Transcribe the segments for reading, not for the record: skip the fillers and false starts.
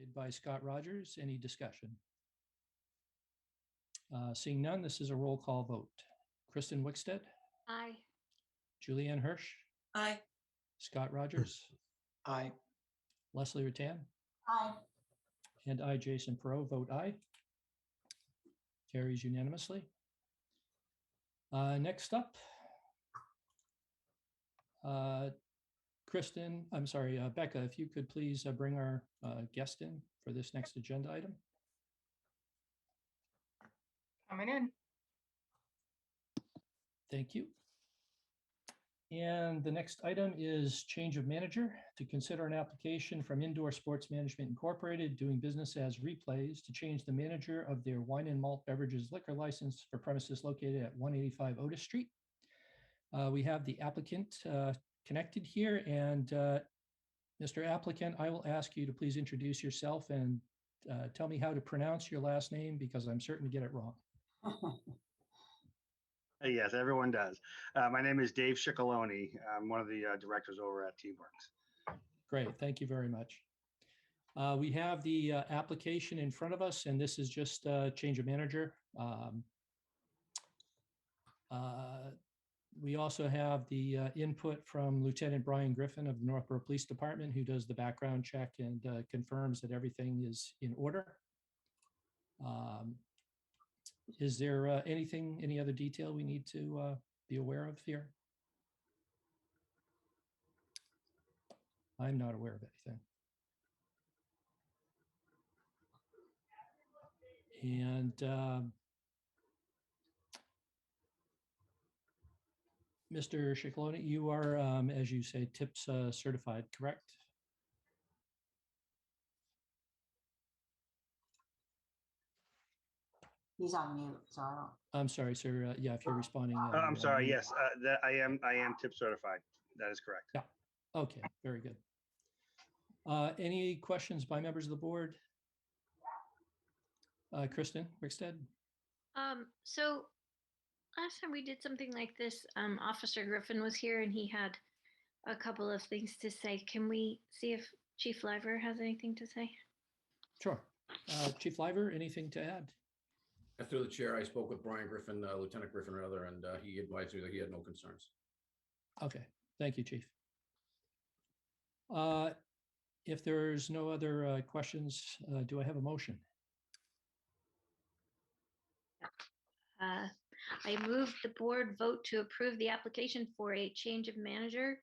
seconded by Scott Rogers. Any discussion? Seeing none, this is a roll call vote. Kristen Wickstead, Aye. Julianne Hirsch, Aye. Scott Rogers, Aye. Leslie Rattan, Aye. and I, Jason Perot, vote aye. Carries unanimously. Next up, Becca, if you could please bring our guest in for this next agenda item. Coming in. Thank you. And the next item is change of manager to consider an application from Indoor Sports Management Incorporated doing business as Replays to change the manager of their wine and malt beverages liquor license for premises located at 185 Otis Street. We have the applicant connected here, and Mr. Applicant, I will ask you to please introduce yourself and tell me how to pronounce your last name because I'm certain to get it wrong. Yes, everyone does. My name is Dave Ciccolone. I'm one of the directors over at T-Works. Great, thank you very much. We have the application in front of us, and this is just a change of manager. We also have the input from Lieutenant Brian Griffin of the Northborough Police Department, who does the background check and confirms that everything is in order. Is there any other detail we need to be aware of here? I'm not aware of anything. And Mr. Ciccolone, you are, as you say, TIPS certified, correct? He's on mute, so I don't. I'm sorry, sir. Yeah, if you're responding. I'm sorry. Yes, that I am TIP certified. That is correct. Yeah. Okay, very good. Any questions by members of the board? Kristen Wickstead? So last time we did something like this, Officer Griffin was here and he had a couple of things to say. Can we see if Chief Liver has anything to say? Sure. Chief Liver, anything to add? Through the chair, I spoke with Brian Griffin, Lieutenant Griffin rather, and he advised me that he had no concerns. Okay, thank you, Chief. If there's no other questions, do I have a motion? I move the board vote to approve the application for a change of manager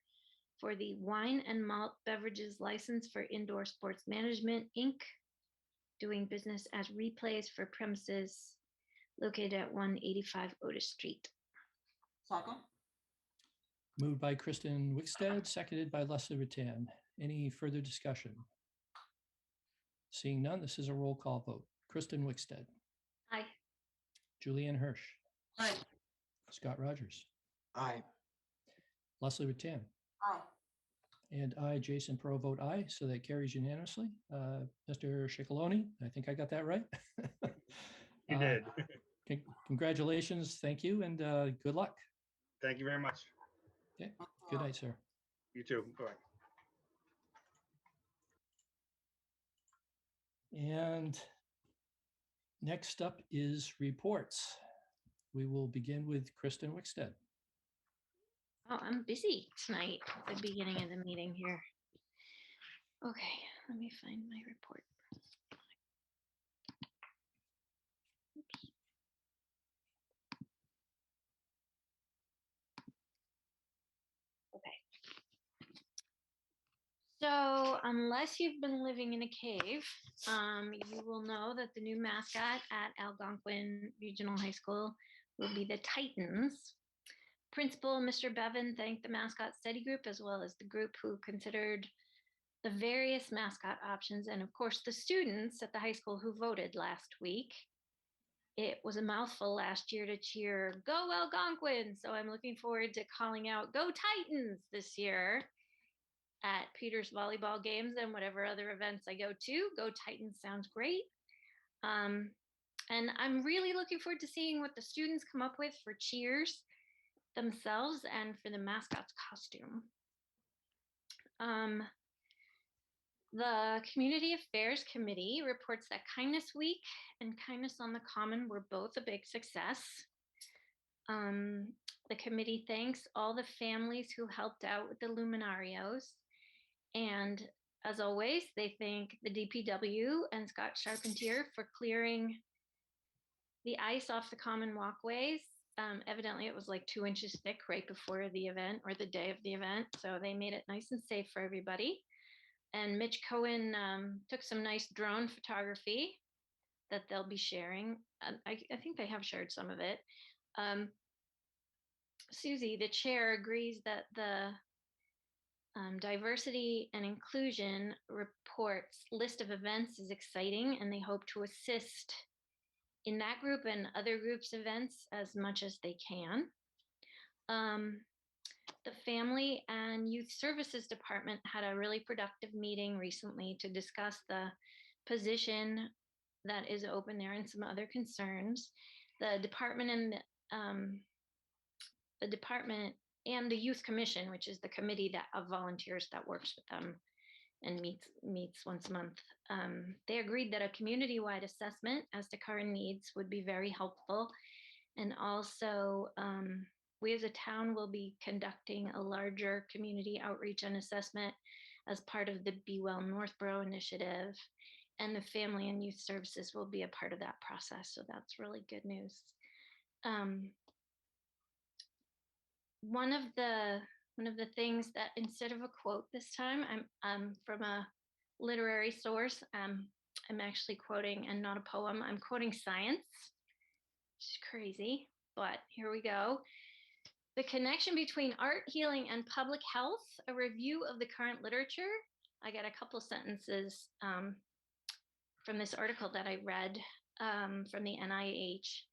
for the wine and malt beverages license for Indoor Sports Management, Inc., doing business as Replays for premises located at 185 Otis Street. Second. Moved by Kristen Wickstead, seconded by Leslie Rattan. Any further discussion? Seeing none, this is a roll call vote. Kristen Wickstead. Aye. Julianne Hirsch. Aye. Scott Rogers. Aye. Leslie Rattan. Aye. And I, Jason Perot, vote aye, so that carries unanimously. Mr. Ciccolone, I think I got that right. You did. Congratulations, thank you, and good luck. Thank you very much. Okay, good night, sir. You too. Bye. And next up is reports. We will begin with Kristen Wickstead. Oh, I'm busy tonight at the beginning of the meeting here. Okay, let me find my report. Oops. Okay. So unless you've been living in a cave, you will know that the new mascot at Algonquin Regional High School will be the Titans. Principal Mr. Bevan thanked the mascot study group as well as the group who considered the various mascot options, and of course the students at the high school who voted last week. It was a mouthful last year to cheer, "Go Algonquin!" So I'm looking forward to calling out, "Go Titans!" this year at Peter's volleyball games and whatever other events I go to. Go Titans sounds great. And I'm really looking forward to seeing what the students come up with for cheers themselves and for the mascot's costume. The Community Affairs Committee reports that Kindness Week and Kindness on the Common were both a big success. The committee thanks all the families who helped out with the luminarios. And as always, they thank the DPW and Scott Charpentier for clearing the ice off the common walkways. Evidently, it was like 2 inches thick right before the event or the day of the event. So they made it nice and safe for everybody. And Mitch Cohen took some nice drone photography that they'll be sharing. I think they have shared some of it. Susie, the chair, agrees that the diversity and inclusion reports list of events is exciting, and they hope to assist in that group and other groups' events as much as they can. The Family and Youth Services Department had a really productive meeting recently to discuss the position that is open there and some other concerns. The department and the Youth Commission, which is the committee that of volunteers that works with them and meets once a month. They agreed that a community-wide assessment as to current needs would be very helpful. And also, we as a town will be conducting a larger community outreach and assessment as part of the Be Well Northborough initiative. And the Family and Youth Services will be a part of that process. So that's really good news. One of the things that, instead of a quote this time, I'm from a literary source. I'm actually quoting, and not a poem, I'm quoting science, which is crazy, but here we go. The connection between art, healing, and public health, a review of the current literature. I got a couple sentences from this article that I read from the NIH.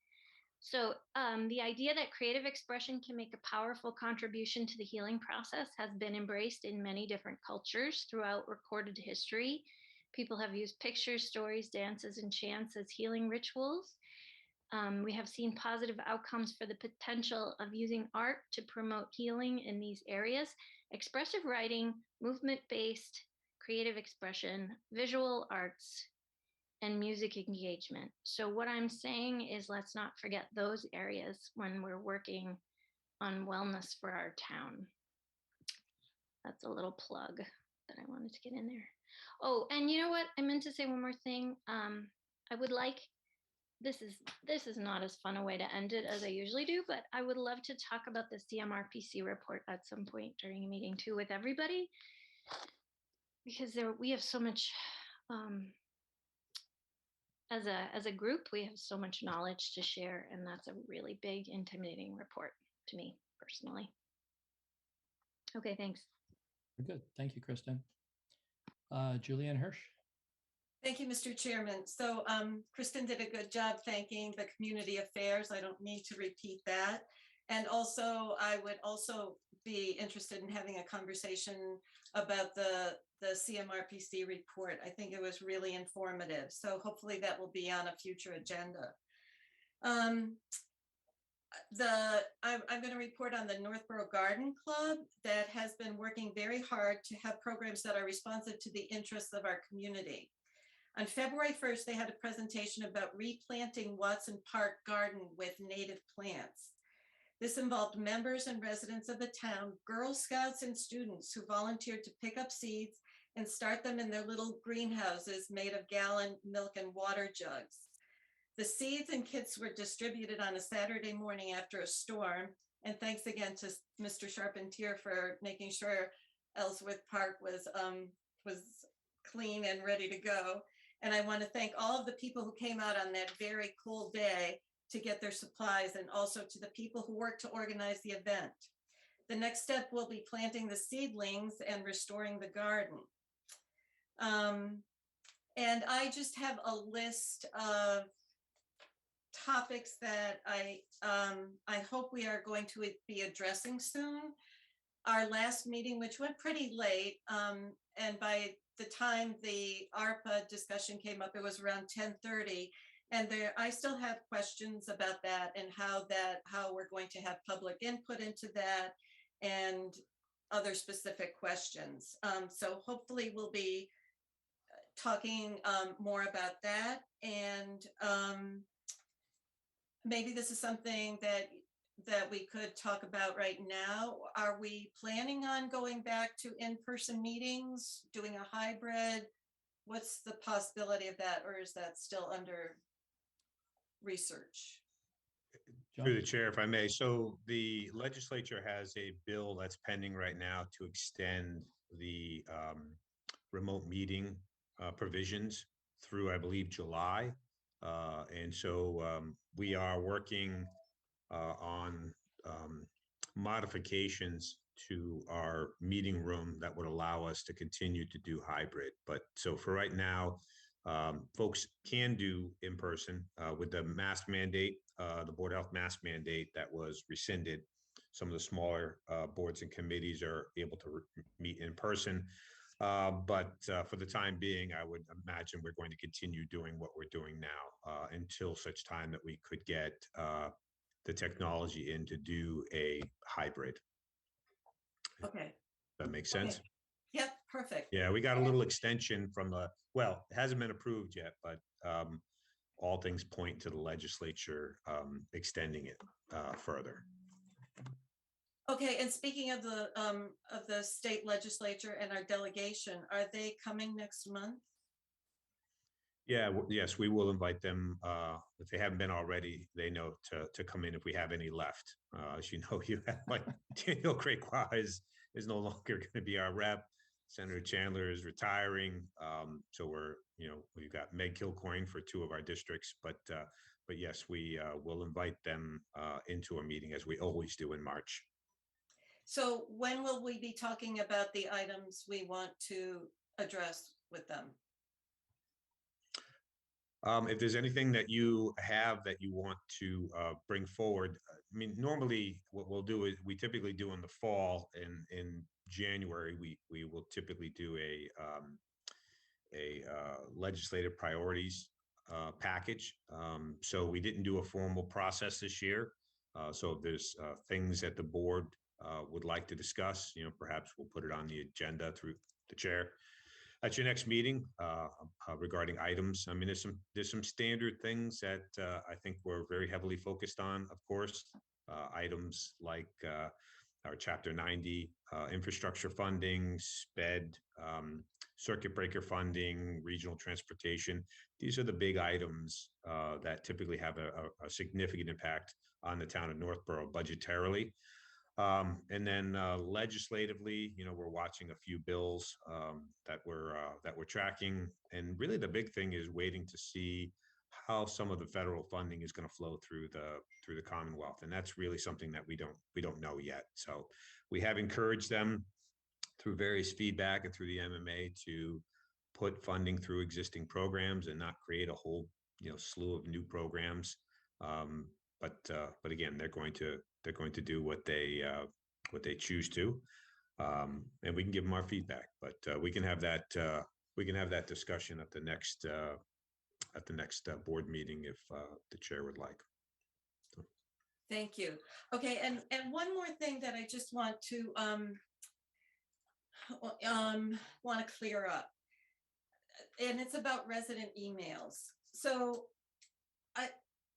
So the idea that creative expression can make a powerful contribution to the healing process has been embraced in many different cultures throughout recorded history. People have used pictures, stories, dances, and chants as healing rituals. We have seen positive outcomes for the potential of using art to promote healing in these areas: expressive writing, movement-based creative expression, visual arts, and music engagement. So what I'm saying is, let's not forget those areas when we're working on wellness for our town. That's a little plug that I wanted to get in there. Oh, and you know what? I meant to say one more thing. I would like, this is not as fun a way to end it as I usually do, but I would love to talk about the CMRPC report at some point during a meeting too with everybody, because we have so much, as a group, we have so much knowledge to share, and that's a really big, intimidating report to me personally. Okay, thanks. Good. Thank you, Kristen. Julianne Hirsch. Thank you, Mr. Chairman. So Kristen did a good job thanking the Community Affairs. I don't need to repeat that. And also, I would also be interested in having a conversation about the CMRPC report. I think it was really informative. So hopefully that will be on a future agenda. I'm going to report on the Northborough Garden Club that has been working very hard to have programs that are responsive to the interests of our community. On February 1st, they had a presentation about replanting Watson Park Garden with native plants. This involved members and residents of the town, Girl Scouts and students who volunteered to pick up seeds and start them in their little greenhouses made of gallon milk and water jugs. The seeds and kits were distributed on a Saturday morning after a storm. And thanks again to Mr. Charpentier for making sure Ellsworth Park was clean and ready to go. And I want to thank all of the people who came out on that very cold day to get their supplies, and also to the people who worked to organize the event. The next step will be planting the seedlings and restoring the garden. And I just have a list of topics that I hope we are going to be addressing soon. Our last meeting, which went pretty late, and by the time the ARPA discussion came up, it was around 10:30. And I still have questions about that and how we're going to have public input into that and other specific questions. So hopefully we'll be talking more about that. And maybe this is something that we could talk about right now. Are we planning on going back to in-person meetings, doing a hybrid? What's the possibility of that, or is that still under research? Through the John? chair, if I may. So the legislature has a bill that's pending right now to extend the remote meeting provisions through, I believe, July. And so we are working on modifications to our meeting room that would allow us to continue to do hybrid. But so for right now, folks can do in person with the mask mandate, the Board of Health mask mandate that was rescinded. Some of the smaller boards and committees are able to meet in person. But for the time being, I would imagine we're going to continue doing what we're doing now until such time that we could get the technology in to do a hybrid. Okay. That makes sense? Okay. Yep, perfect. Yeah, we got a little extension from the, well, it hasn't been approved yet, but all things point to the legislature extending it further. Okay, and speaking of the state legislature and our delegation, are they coming next month? Yeah, yes, we will invite them. If they haven't been already, they know to come in if we have any left. As you know, you have like Daniel Gregoire is no longer going to be our rep. Senator Chandler is retiring. So we've got Meg Kilcoyne for 2 of our districts, but yes, we will invite them into a meeting as we always do in March. So when will we be talking about the items we want to address with them? If there's anything that you have that you want to bring forward, I mean, normally what we'll do is we typically do in the fall. In January, we will typically do a legislative priorities package. So we didn't do a formal process this year. So if there's things that the board would like to discuss, perhaps we'll put it on the agenda through the chair at your next meeting regarding items. I mean, there's some standard things that I think we're very heavily focused on, of course, items like our Chapter 90 infrastructure funding, SPED, circuit breaker funding, regional transportation. These are the big items that typically have a significant impact on the town of Northborough budgetarily. And then legislatively, we're watching a few bills that we're tracking, and really the big thing is waiting to see how some of the federal funding is going to flow through the Commonwealth, and that's really something that we don't know yet. So we have encouraged them through various feedback and through the MMA to put funding through existing programs and not create a whole slew of new programs. But again, they're going to do what they choose to, and we can give them our feedback. But we can have that discussion at the next board meeting if the chair would like. So. Thank you. Okay, and one more thing that I just want to clear up, and it's about resident emails. So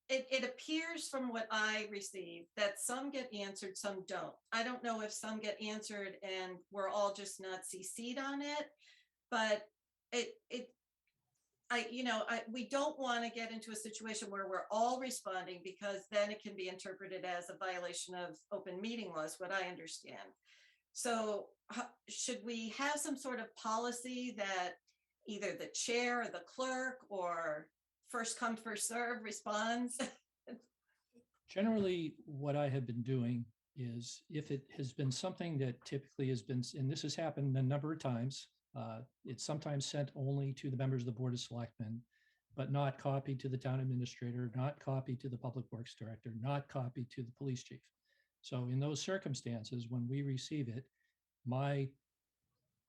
it appears from what I receive that some get answered, some don't. I don't know if some get answered and we're all just not CC'd on it, but we don't want to get into a situation where we're all responding, because then it can be interpreted as a violation of open meeting laws, what I understand. So should we have some sort of policy that either the chair or the clerk or first come, first serve responds? Generally, what I have been doing is, if it has been something that typically has been, and this has happened a number of times, it's sometimes sent only to the members of the Board of Selectmen, but not copied to the town administrator, not copied to the public works director, not copied to the police chief. So in those circumstances, when we receive it, my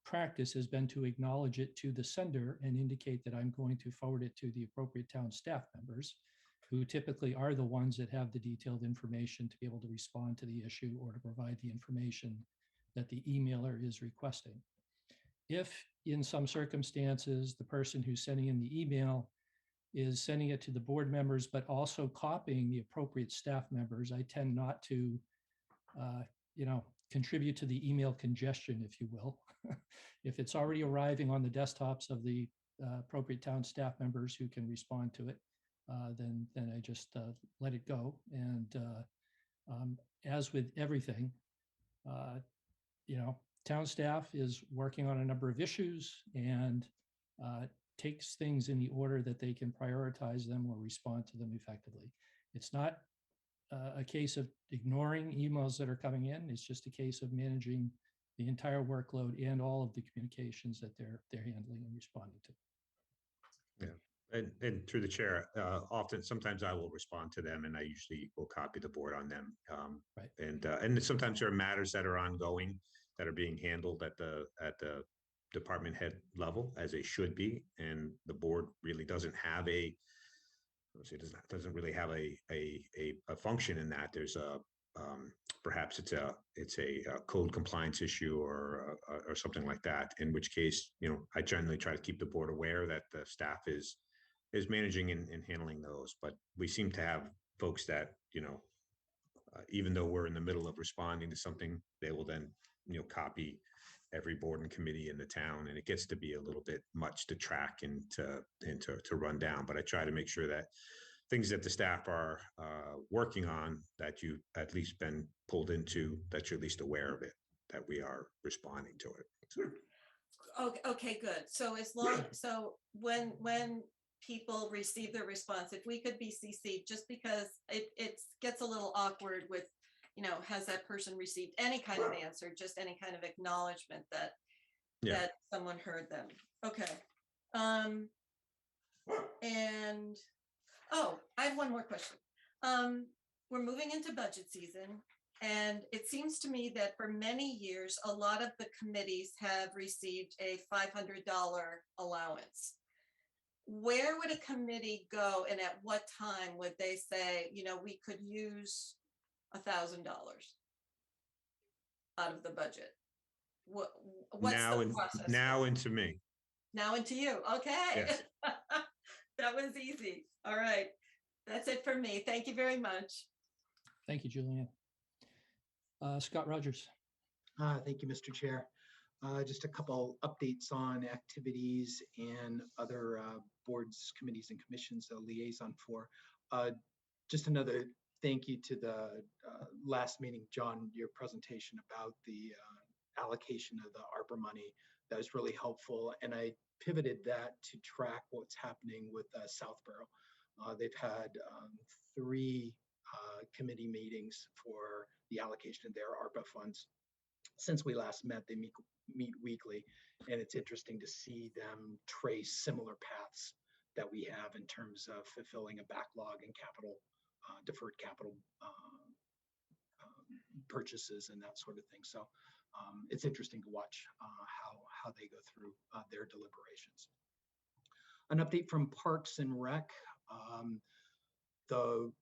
practice has been to acknowledge it to the sender and indicate that I'm going to forward it to the appropriate town staff members, who typically are the ones that have the detailed information to be able to respond to the issue or to provide the information that the emailer is requesting. if in some circumstances, the person who's sending in the email is sending it to the board members, but also copying the appropriate staff members, I tend not to, contribute to the email congestion, if you will. If it's already arriving on the desktops of the appropriate town staff members who can respond to it, then I just let it go. And as with everything, town staff is working on a number of issues and takes things in the order that they can prioritize them or respond to them effectively. It's not a case of ignoring emails that are coming in. It's just a case of managing the entire workload and all of the communications that they're handling and responding to. Yeah, and through the chair, sometimes I will respond to them, and I usually will copy the board on them. Right. And sometimes there are matters that are ongoing that are being handled at the department head level, as they should be, and the board really doesn't have doesn't really have a function in that. There's perhaps it's a code compliance issue or something like that, in which case, I generally try to keep the board aware that the staff is managing and handling those. But we seem to have folks that, even though we're in the middle of responding to something, they will then, copy every board and committee in the town, and it gets to be a little bit much to track and to run down. But I try to make sure that things that the staff are working on, that you've at least been pulled into, that you're at least aware of it, that we are responding to it. So, Okay, good. So when people receive their response, if we could be CC'd, just because it gets a little awkward with, has that person received any kind of answer, just any kind of acknowledgement that someone heard them. Okay. And I have one more question. We're moving into budget season, and it seems to me that for many years, a lot of the committees have received a $500 allowance. Where would a committee go, and at what time would they say, we could use $1,000 out of the budget? What's the process? Now into me. Now into you. Okay. Yes. That was easy. All right. That's it for me. Thank you very much. Thank you, Julianne. Scott Rogers. Thank you, Mr. Chair. Just a couple updates on activities and other boards, committees, and commissions, a liaison for. Just another thank you to the last meeting, John, your presentation about the allocation of the ARPA money. That was really helpful. And I pivoted that to track what's happening with Southborough. They've had 3 committee meetings for the allocation of their ARPA funds. Since we last met, they meet weekly, and it's interesting to see them trace similar paths that we have in terms of fulfilling a backlog in capital, deferred capital purchases and that sort of thing. So it's interesting to watch how they go through their deliberations. An update from Parks and Rec. The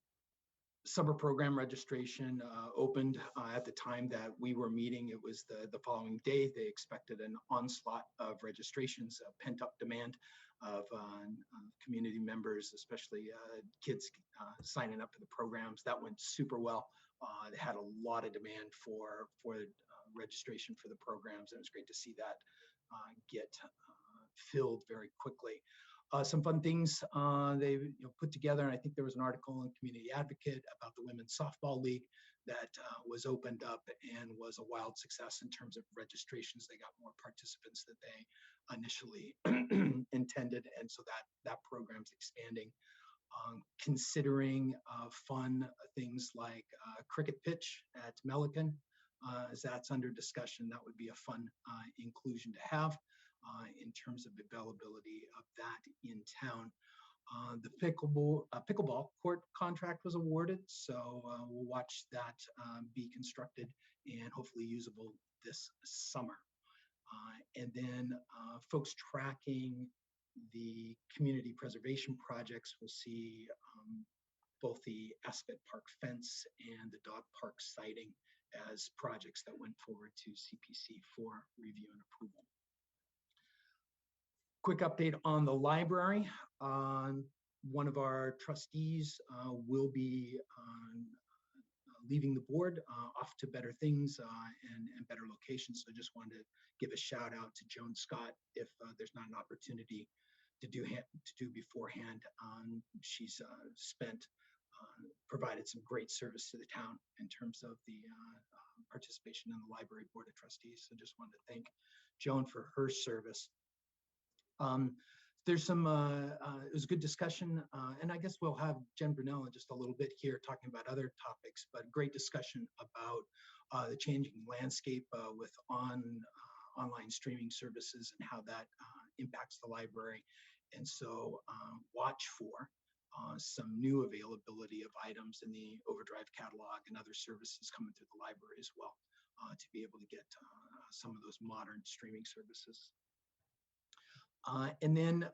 summer program registration opened at the time that we were meeting. It was the following day. They expected an onslaught of registrations, pent-up demand of community members, especially kids signing up for the programs. That went super well. They had a lot of demand for registration for the programs. And it was great to see that get filled very quickly. Some fun things they put together, and I think there was an article in Community Advocate about the Women's Softball League that was opened up and was a wild success in terms of registrations. They got more participants than they initially intended, and so that program's expanding. Considering fun things like cricket pitch at Melican, as that's under discussion, that would be a fun inclusion to have. In terms of availability of that in town. The pickleball court contract was awarded, so we'll watch that be constructed and hopefully usable this summer. And then folks tracking the community preservation projects will see both the Aspet Park fence and the dog park siting as projects that went forward to CPC for review and approval. Quick update on the library. One of our trustees will be leaving the board off to better things and better locations. So just wanted to give a shout out to Joan Scott if there's not an opportunity to do beforehand. She's provided some great service to the town in terms of the participation in the library board of trustees. So just wanted to thank Joan for her service. There's some, it was a good discussion, and I guess we'll have Jen Brunell in just a little bit here talking about other topics, but great discussion about the changing landscape with online streaming services and how that impacts the library. And so watch for some new availability of items in the Overdrive catalog and other services coming through the library as well to be able to get some of those modern streaming services. And then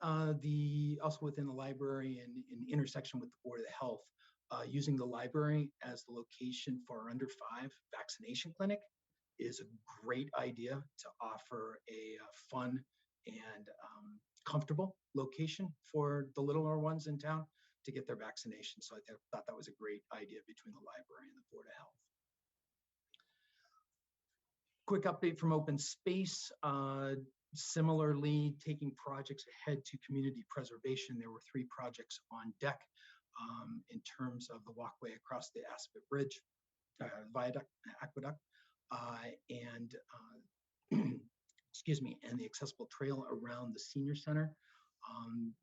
also within the library and in intersection with the Board of Health, using the library as the location for our under 5 vaccination clinic is a great idea to offer a fun and comfortable location for the littler ones in town to get their vaccination. So I thought that was a great idea between the library and the Board of Health. Quick update from open space. Similarly, taking projects ahead to community preservation. There were 3 projects on deck in terms of the walkway across the Aspet Bridge, viaduct, aqueduct, and excuse me, and the accessible trail around the senior center.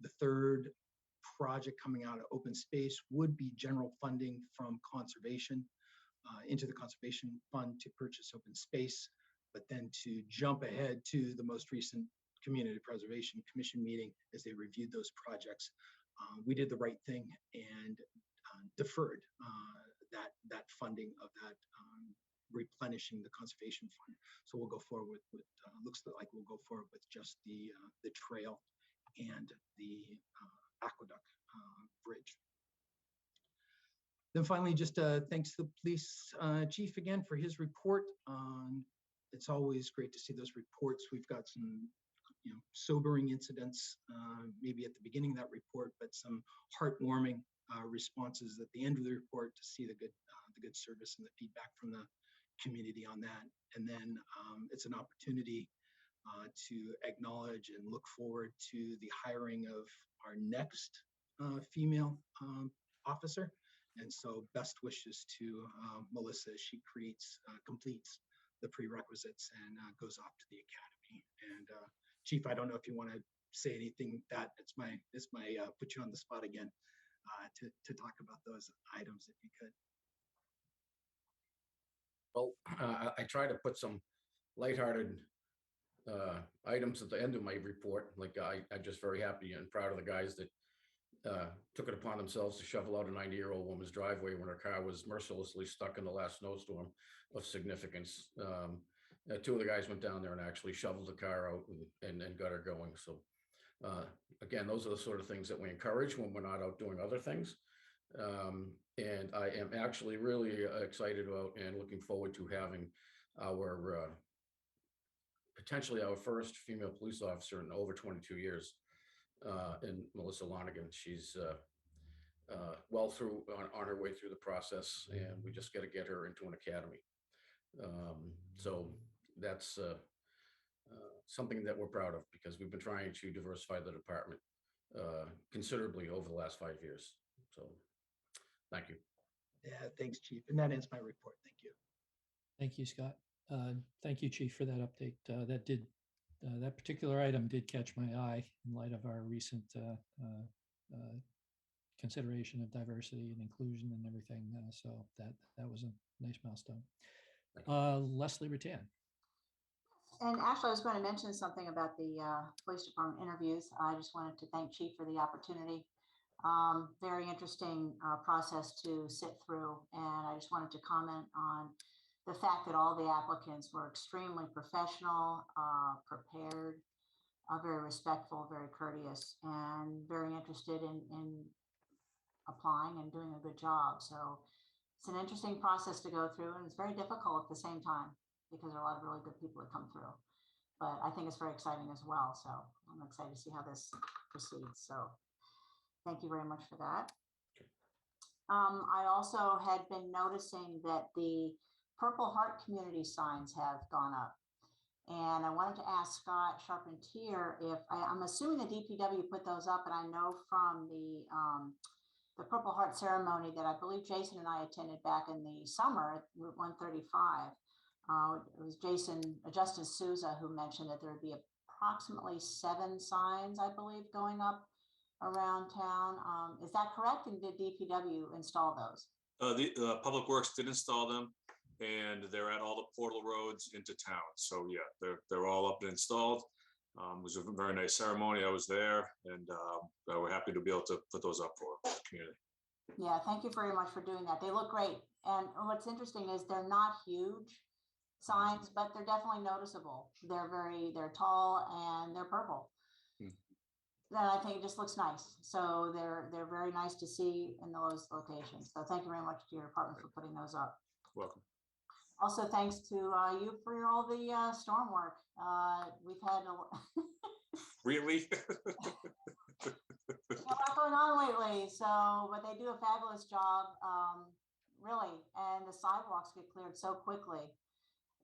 The 3rd project coming out of open space would be general funding from conservation into the conservation fund to purchase open space, but then to jump ahead to the most recent Community Preservation Commission meeting as they reviewed those projects. We did the right thing and deferred that funding of that replenishing the conservation fund. So we'll go forward with looks like we'll go forward with just the trail and the aqueduct bridge. Then finally, just thanks to the police chief again for his report. It's always great to see those reports. We've got some sobering incidents maybe at the beginning of that report, but some heartwarming responses at the end of the report to see the good service and the feedback from the community on that. And then it's an opportunity to acknowledge and look forward to the hiring of our next female officer. And so best wishes to Melissa as she completes the prerequisites and goes off to the academy. And Chief, I don't know if you want to say anything. That it's my put you on the spot again to talk about those items if you could. Well, I try to put some lighthearted items at the end of my report. Like I'm just very happy and proud of the guys that took it upon themselves to shovel out a 90-year-old woman's driveway when her car was mercilessly stuck in the last snowstorm of significance. 2 of the guys went down there and actually shoveled the car out and got her going. So again, those are the sort of things that we encourage when we're not out doing other things. And I am actually really excited about and looking forward to having our potentially our first female police officer in over 22 years. And Melissa Lonigan, she's well through on her way through the process, and we just got to get her into an academy. So that's something that we're proud of because we've been trying to diversify the department considerably over the last 5 years. So thank you. Yeah, thanks, Chief. And that ends my report. Thank you. Thank you, Scott. Thank you, Chief, for that update. That particular item did catch my eye in light of our recent consideration of diversity and inclusion and everything. So that was a nice milestone. Leslie Rattan. And actually, I was going to mention something about the police department interviews. I just wanted to thank Chief for the opportunity. Very interesting process to sit through. And I just wanted to comment on the fact that all the applicants were extremely professional, prepared, very respectful, very courteous, and very interested in applying and doing a good job. So it's an interesting process to go through, and it's very difficult at the same time because there are a lot of really good people that come through. but I think it's very exciting as well. So I'm excited to see how this proceeds. So thank you very much for that. I also had been noticing that the Purple Heart community signs have gone up. And I wanted to ask Scott Charpentier if I'm assuming the DPW put those up, and I know from the Purple Heart ceremony that I believe Jason and I attended back in the summer at Route 135. It was Justin Souza who mentioned that there would be approximately 7 signs, I believe, going up around town. Is that correct? And did DPW install those? The Public Works did install them, and they're at all the portal roads into town. So yeah, they're all up and installed. It was a very nice ceremony. I was there, and we're happy to be able to put those up for the community. Yeah, thank you very much for doing that. They look great. And what's interesting is they're not huge signs, but they're definitely noticeable. They're tall and they're purple. Then I think it just looks nice. So they're very nice to see in those locations. So thank you very much to your department for putting those up. Welcome. Also, thanks to you for all the storm work. We've had Really? a lot going on lately. So, but they do a fabulous job, really. And the sidewalks get cleared so quickly.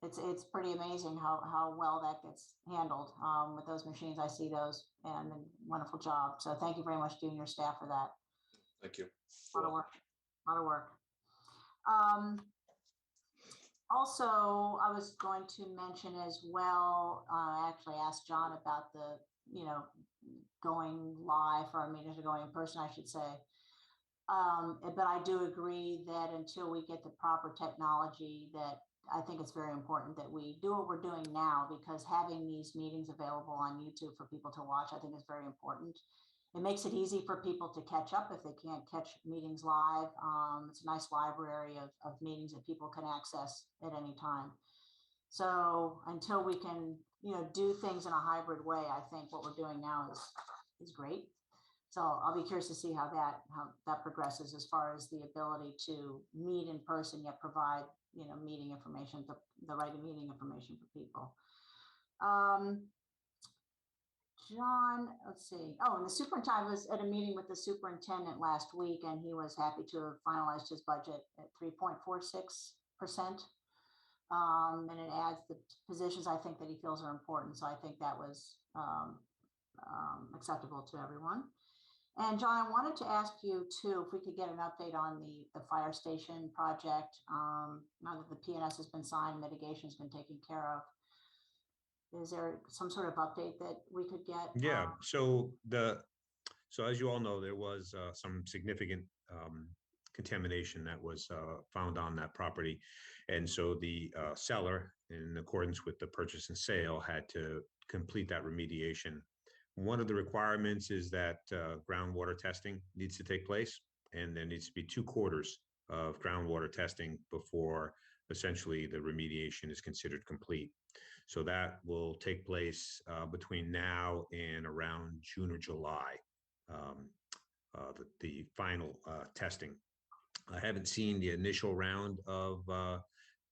It's pretty amazing how well that gets handled with those machines. I see those, and a wonderful job. So thank you very much to you and your staff for that. Thank you. A lot of work. A lot of work. Also, I was going to mention as well, I actually asked John about the, going live for our meetings, or going in person, I should say. But I do agree that until we get the proper technology, that I think it's very important that we do what we're doing now, because having these meetings available on YouTube for people to watch, I think is very important. It makes it easy for people to catch up if they can't catch meetings live. It's a nice library of meetings that people can access at any time. So until we can, do things in a hybrid way, I think what we're doing now is great. So I'll be curious to see how that progresses as far as the ability to meet in person, yet provide, meeting information, the right meeting information for people. John, let's see. Oh, and the superintendent, was at a meeting with the superintendent last week, and he was happy to have finalized his budget at 3.46%. And it adds the positions I think that he feels are important. So I think that was acceptable to everyone. And John, I wanted to ask you too, if we could get an update on the fire station project. Now that the PNS has been signed, mitigation has been taken care of. Is there some sort of update that we could get? Yeah. So as you all know, there was some significant contamination that was found on that property, and so the seller, in accordance with the purchase and sale, had to complete that remediation. One of the requirements is that groundwater testing needs to take place, and there needs to be 2 quarters of groundwater testing before essentially the remediation is considered complete. So that will take place between now and around June or July, the final testing. I haven't seen the initial round of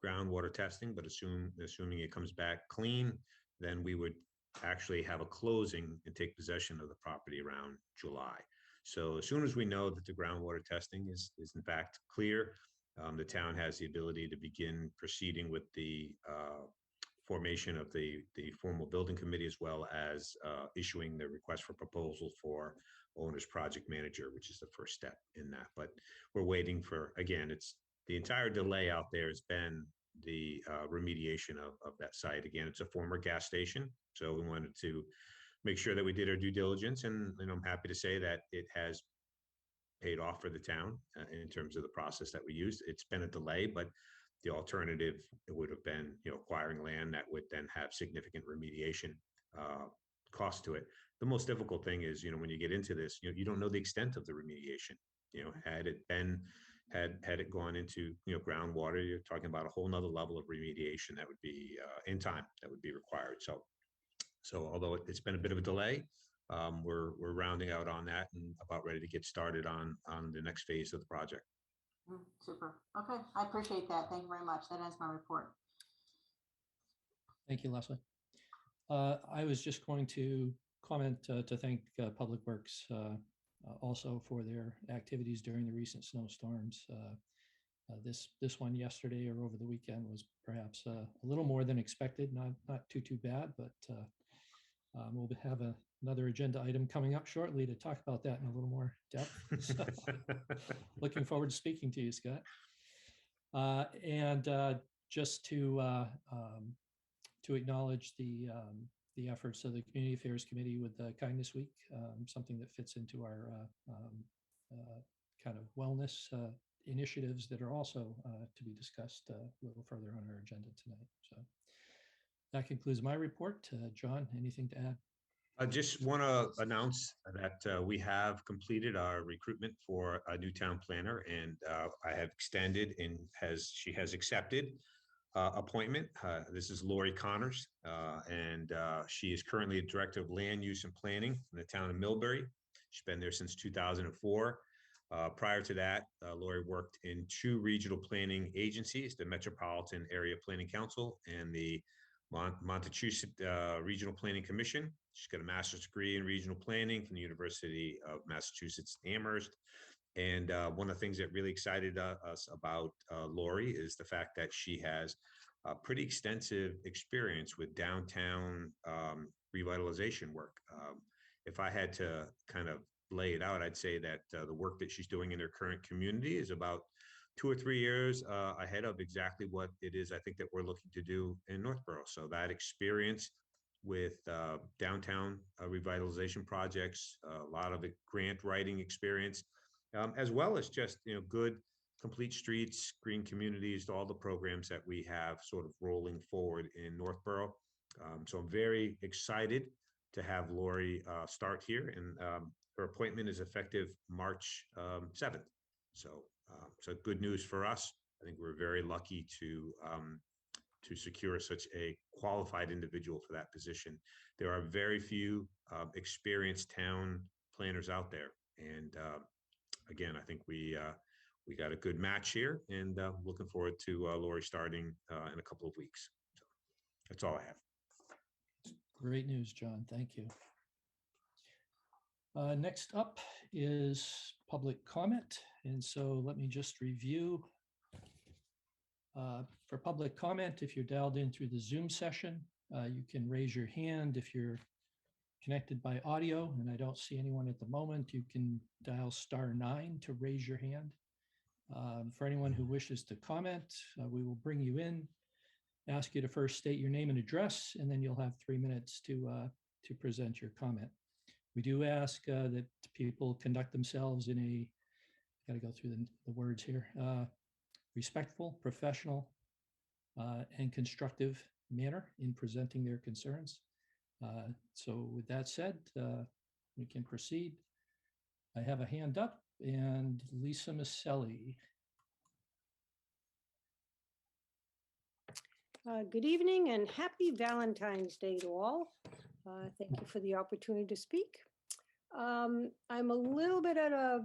groundwater testing, but assuming it comes back clean, then we would actually have a closing and take possession of the property around July. So as soon as we know that the groundwater testing is in fact clear, the town has the ability to begin proceeding with the formation of the formal building committee, as well as issuing the request for proposal for owner's project manager, which is the first step in that. But we're waiting for, again, it's the entire delay out there has been the remediation of that site. Again, it's a former gas station, so we wanted to make sure that we did our due diligence, and I'm happy to say that it has paid off for the town in terms of the process that we used. It's been a delay, but the alternative would have been, acquiring land that would then have significant remediation cost to it. The most difficult thing is, when you get into this, you don't know the extent of the remediation. Had it gone into, groundwater, you're talking about a whole nother level of remediation that would be in time that would be required. So although it's been a bit of a delay, we're rounding out on that and about ready to get started on the next phase of the project. Super. Okay, I appreciate that. Thank you very much. That ends my report. Thank you, Leslie. I was just going to comment to thank Public Works also for their activities during the recent snowstorms. This one yesterday or over the weekend was perhaps a little more than expected, not too bad, but we'll have another agenda item coming up shortly to talk about that in a little more depth. So, looking forward to speaking to you, Scott. And just to acknowledge the efforts of the Community Affairs Committee with the Kindness Week, something that fits into our kind of wellness initiatives that are also to be discussed a little further on our agenda tonight. So that concludes my report. John, anything to add? I just want to announce that we have completed our recruitment for a new town planner, and I have extended and she has accepted appointment. This is Lori Connors, and she is currently a Director of Land Use and Planning in the town of Millbury. She's been there since 2004. Prior to that, Lori worked in 2 regional planning agencies, the Metropolitan Area Planning Council and the Montechusett Regional Planning Commission. She's got a master's degree in regional planning from the University of Massachusetts Amherst. And one of the things that really excited us about Lori is the fact that she has a pretty extensive experience with downtown revitalization work. If I had to kind of lay it out, I'd say that the work that she's doing in her current community is about 2 or 3 years ahead of exactly what it is I think that we're looking to do in Northborough. So that experience with downtown revitalization projects, a lot of grant writing experience, as well as just good complete streets, green communities, all the programs that we have sort of rolling forward in Northborough. So I'm very excited to have Lori start here, and her appointment is effective March 7th. So good news for us. I think we're very lucky to secure such a qualified individual for that position. There are very few experienced town planners out there, and again, I think we got a good match here, and looking forward to Lori starting in a couple of weeks. So that's all I have. Great news, John. Thank you. Next up is public comment. And so let me just review. For public comment, if you're dialed in through the Zoom session, you can raise your hand. If you're connected by audio, and I don't see anyone at the moment, you can dial *9 to raise your hand. For anyone who wishes to comment, we will bring you in, ask you to first state your name and address, and then you'll have 3 minutes to present your comment. We do ask that people conduct themselves in a, got to go through the words here, respectful, professional, and constructive manner in presenting their concerns. So with that said, we can proceed. I have a hand up, and Lisa Maselli. Good evening and happy Valentine's Day to all. Thank you for the opportunity to speak. I'm a little bit at a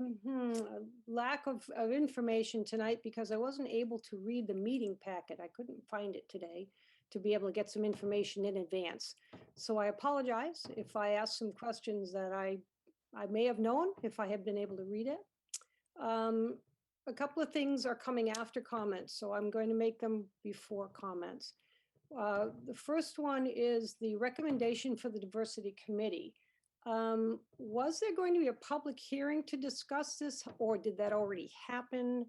lack of information tonight because I wasn't able to read the meeting packet. I couldn't find it today to be able to get some information in advance. So I apologize if I ask some questions that I may have known if I had been able to read it. A couple of things are coming after comments, so I'm going to make them before comments. The first one is the recommendation for the Diversity Committee. Was there going to be a public hearing to discuss this, or did that already happen?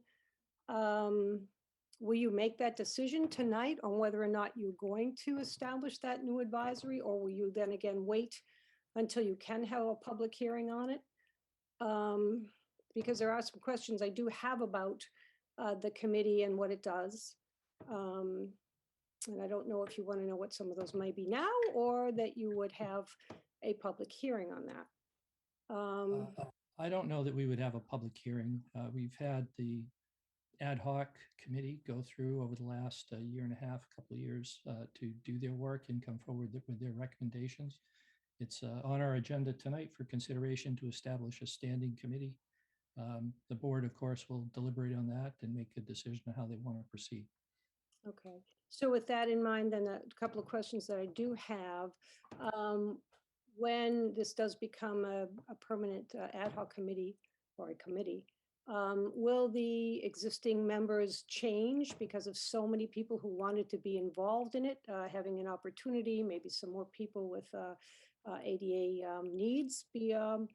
Will you make that decision tonight on whether or not you're going to establish that new advisory, or will you then again wait until you can have a public hearing on it? Because there are some questions I do have about the committee and what it does. And I don't know if you want to know what some of those might be now, or that you would have a public hearing on that. I don't know that we would have a public hearing. We've had the ad hoc committee go through over the last year and a half, couple of years to do their work and come forward with their recommendations. It's on our agenda tonight for consideration to establish a standing committee. The board, of course, will deliberate on that and make a decision on how they want to proceed. Okay, so with that in mind, then a couple of questions that I do have. When this does become a permanent ad hoc committee or a committee, will the existing members change because of so many people who wanted to be involved in it, having an opportunity, maybe some more people with ADA needs be on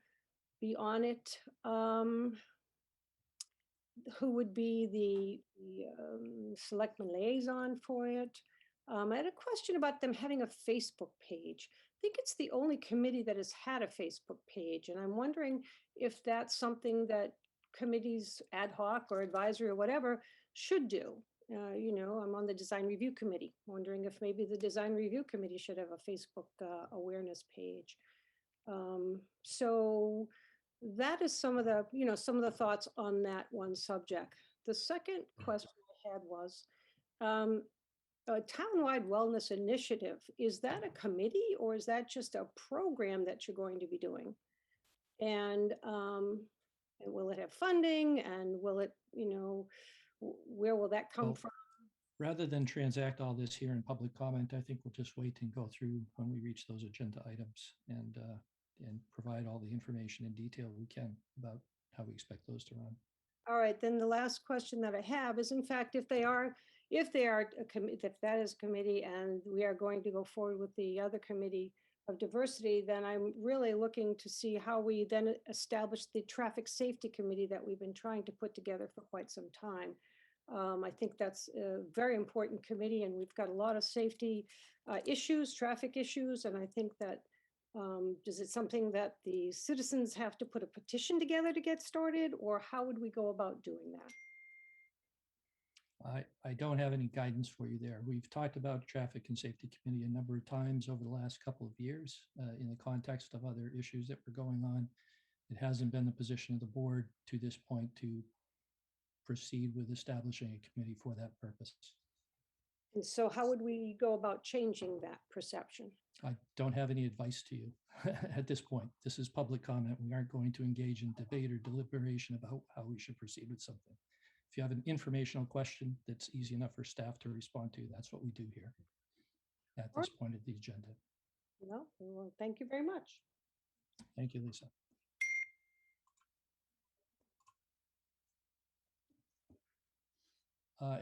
it? Who would be the selectman liaison for it? I had a question about them having a Facebook page. I think it's the only committee that has had a Facebook page, and I'm wondering if that's something that committees, ad hoc or advisory or whatever, should do. I'm on the design review committee, wondering if maybe the design review committee should have a Facebook awareness page. So that is some of the thoughts on that one subject. The second question I had was, a townwide wellness initiative, is that a committee or is that just a program that you're going to be doing? And will it have funding, and will it, where will that come Well, from? Rather than transact all this here in public comment, I think we'll just wait and go through when we reach those agenda items and provide all the information in detail we can about how we expect those to run. All right, then the last question that I have is, in fact, if that is a committee and we are going to go forward with the other committee of diversity, then I'm really looking to see how we then establish the traffic safety committee that we've been trying to put together for quite some time. I think that's a very important committee, and we've got a lot of safety issues, traffic issues, and I think that is it something that the citizens have to put a petition together to get started, or how would we go about doing that? I don't have any guidance for you there. We've talked about Traffic and Safety Committee a number of times over the last couple of years in the context of other issues that were going on. It hasn't been the position of the board to this point to proceed with establishing a committee for that purpose. And so how would we go about changing that perception? I don't have any advice to you at this point. This is public comment. We aren't going to engage in debate or deliberation about how we should proceed with something. If you have an informational question that's easy enough for staff to respond to, that's what we do here at this point of the agenda. No, well, thank you very much. Thank you, Lisa.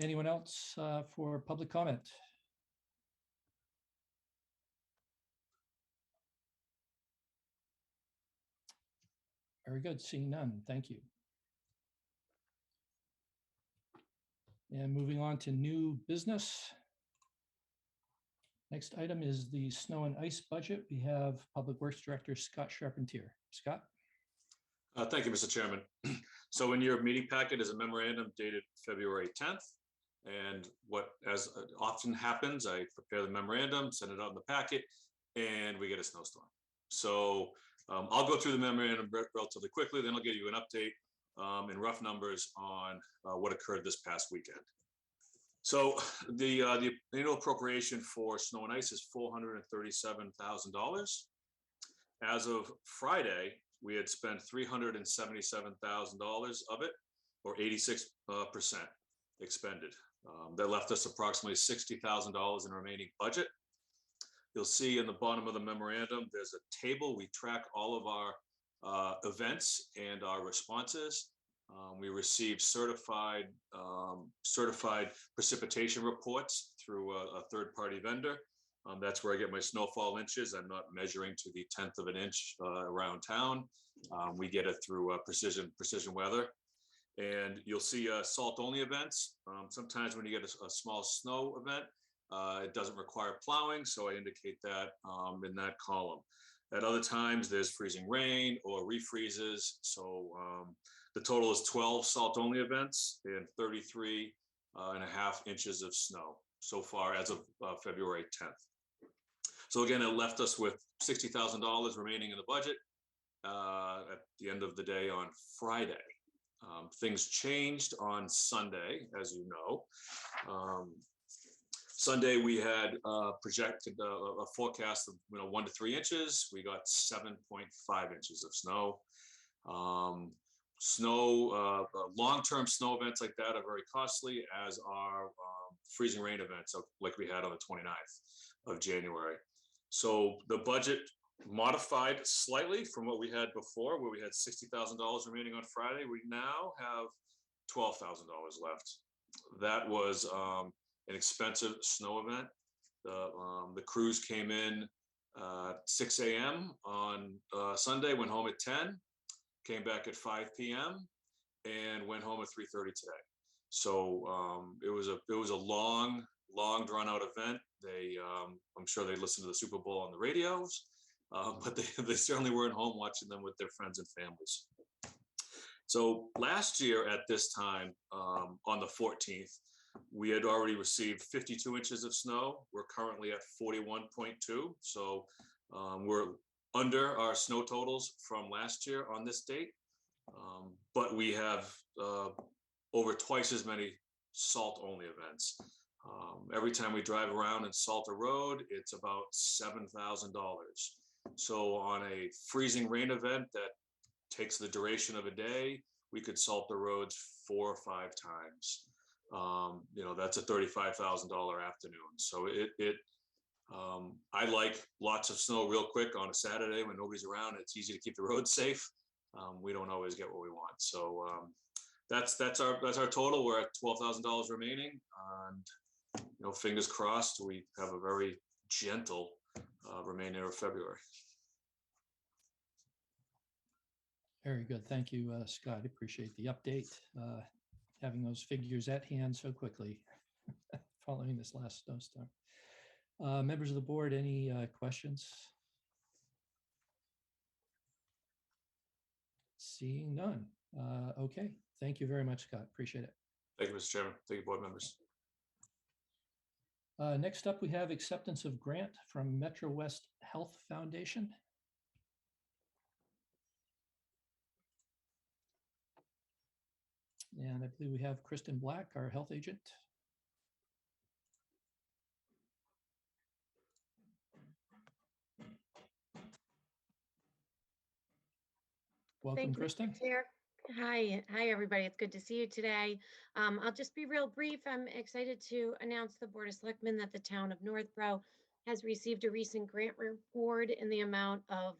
Anyone else for public comment? Very good. Seeing none. Thank you. And moving on to new business. Next item is the snow and ice budget. We have Public Works Director Scott Charpentier. Scott? Thank you, Mr. Chairman. So in your meeting packet is a memorandum dated February 10th. And what, as often happens, I prepare the memorandum, send it out in the packet, and we get a snowstorm. So I'll go through the memorandum relatively quickly, then I'll give you an update in rough numbers on what occurred this past weekend. So the annual appropriation for snow and ice is $437,000. As of Friday, we had spent $377,000 of it, or 86% expended. That left us approximately $60,000 in remaining budget. You'll see in the bottom of the memorandum, there's a table. We track all of our events and our responses. We receive certified precipitation reports through a third-party vendor. That's where I get my snowfall inches. I'm not measuring to the 1/10 of an inch around town. We get it through precision weather. And you'll see salt-only events. Sometimes when you get a small snow event, it doesn't require plowing, so I indicate that in that column. At other times, there's freezing rain or refreezes. So the total is 12 salt-only events and 33.5 inches of snow so far as of February 10th. So again, it left us with $60,000 remaining in the budget at the end of the day on Friday. Things changed on Sunday, as you know. Sunday, we had projected a forecast of 1 to 3 inches. We got 7.5 inches of snow. long-term snow events like that are very costly, as are freezing rain events like we had on the 29th of January. So the budget modified slightly from what we had before, where we had $60,000 remaining on Friday. We now have $12,000 left. That was an expensive snow event. The crews came in 6 a.m. on Sunday, went home at 10, came back at 5 p.m. and went home at 3:30 today. So it was a long drawn out event. They I'm sure they listened to the Super Bowl on the radios, but they certainly weren't home watching them with their friends and families. So last year at this time, on the 14th, we had already received 52 inches of snow. We're currently at 41.2. So we're under our snow totals from last year on this date. But we have over twice as many salt only events. Every time we drive around and salt a road, it's about $7,000. So on a freezing rain event that takes the duration of a day, we could salt the roads 4 or 5 times. That's a $35,000 afternoon. So I like lots of snow real quick on a Saturday when nobody's around. It's easy to keep the roads safe. We don't always get what we want. So that's our total. We're at $12,000 remaining, and fingers crossed we have a very gentle remainder of February. Very good. Thank you, Scott. Appreciate the update. Having those figures at hand so quickly following this last snowstorm. Members of the board, any questions? Seeing none. Okay. Thank you very much, Scott. Appreciate it. Thank you, Mr. Chairman. Thank you, board members. Next up, we have acceptance of grant from Metrowest Health Foundation. And I believe we have Kristen Black, our health agent. Welcome, Thank you, Kristen. Mr. Chair. Hi, everybody. It's good to see you today. I'll just be real brief. I'm excited to announce the Board of Selectmen that the town of Northborough has received a recent grant reward in the amount of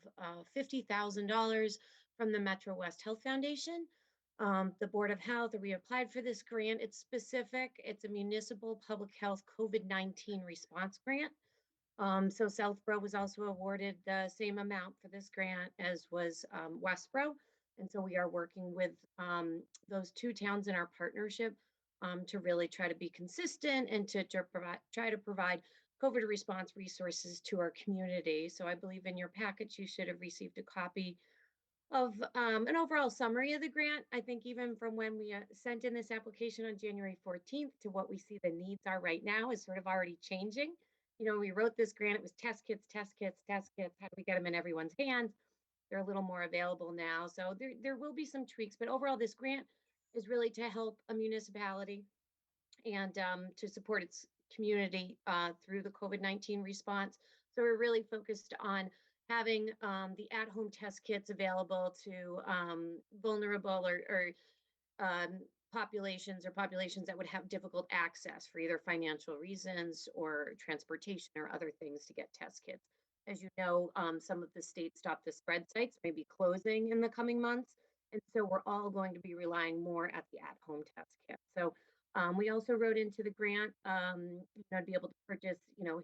$50,000 from the Metrowest Health Foundation. The Board of Health, we applied for this grant. It's specific. It's a municipal public health COVID-19 response grant. So Southborough was also awarded the same amount for this grant as was Westborough. And so we are working with those two towns in our partnership to really try to be consistent and to try to provide COVID response resources to our community. So I believe in your package, you should have received a copy of an overall summary of the grant. I think even from when we sent in this application on January 14th to what we see the needs are right now is sort of already changing. We wrote this grant, it was test kits. How do we get them in everyone's hands? They're a little more available now. So there will be some tweaks, but overall this grant is really to help a municipality and to support its community through the COVID-19 response. So we're really focused on having the at-home test kits available to vulnerable or populations that would have difficult access for either financial reasons or transportation or other things to get test kits. As you know, some of the state stop the spread sites may be closing in the coming months. And so we're all going to be relying more at the at-home test kit. So we also wrote into the grant, to be able to purchase,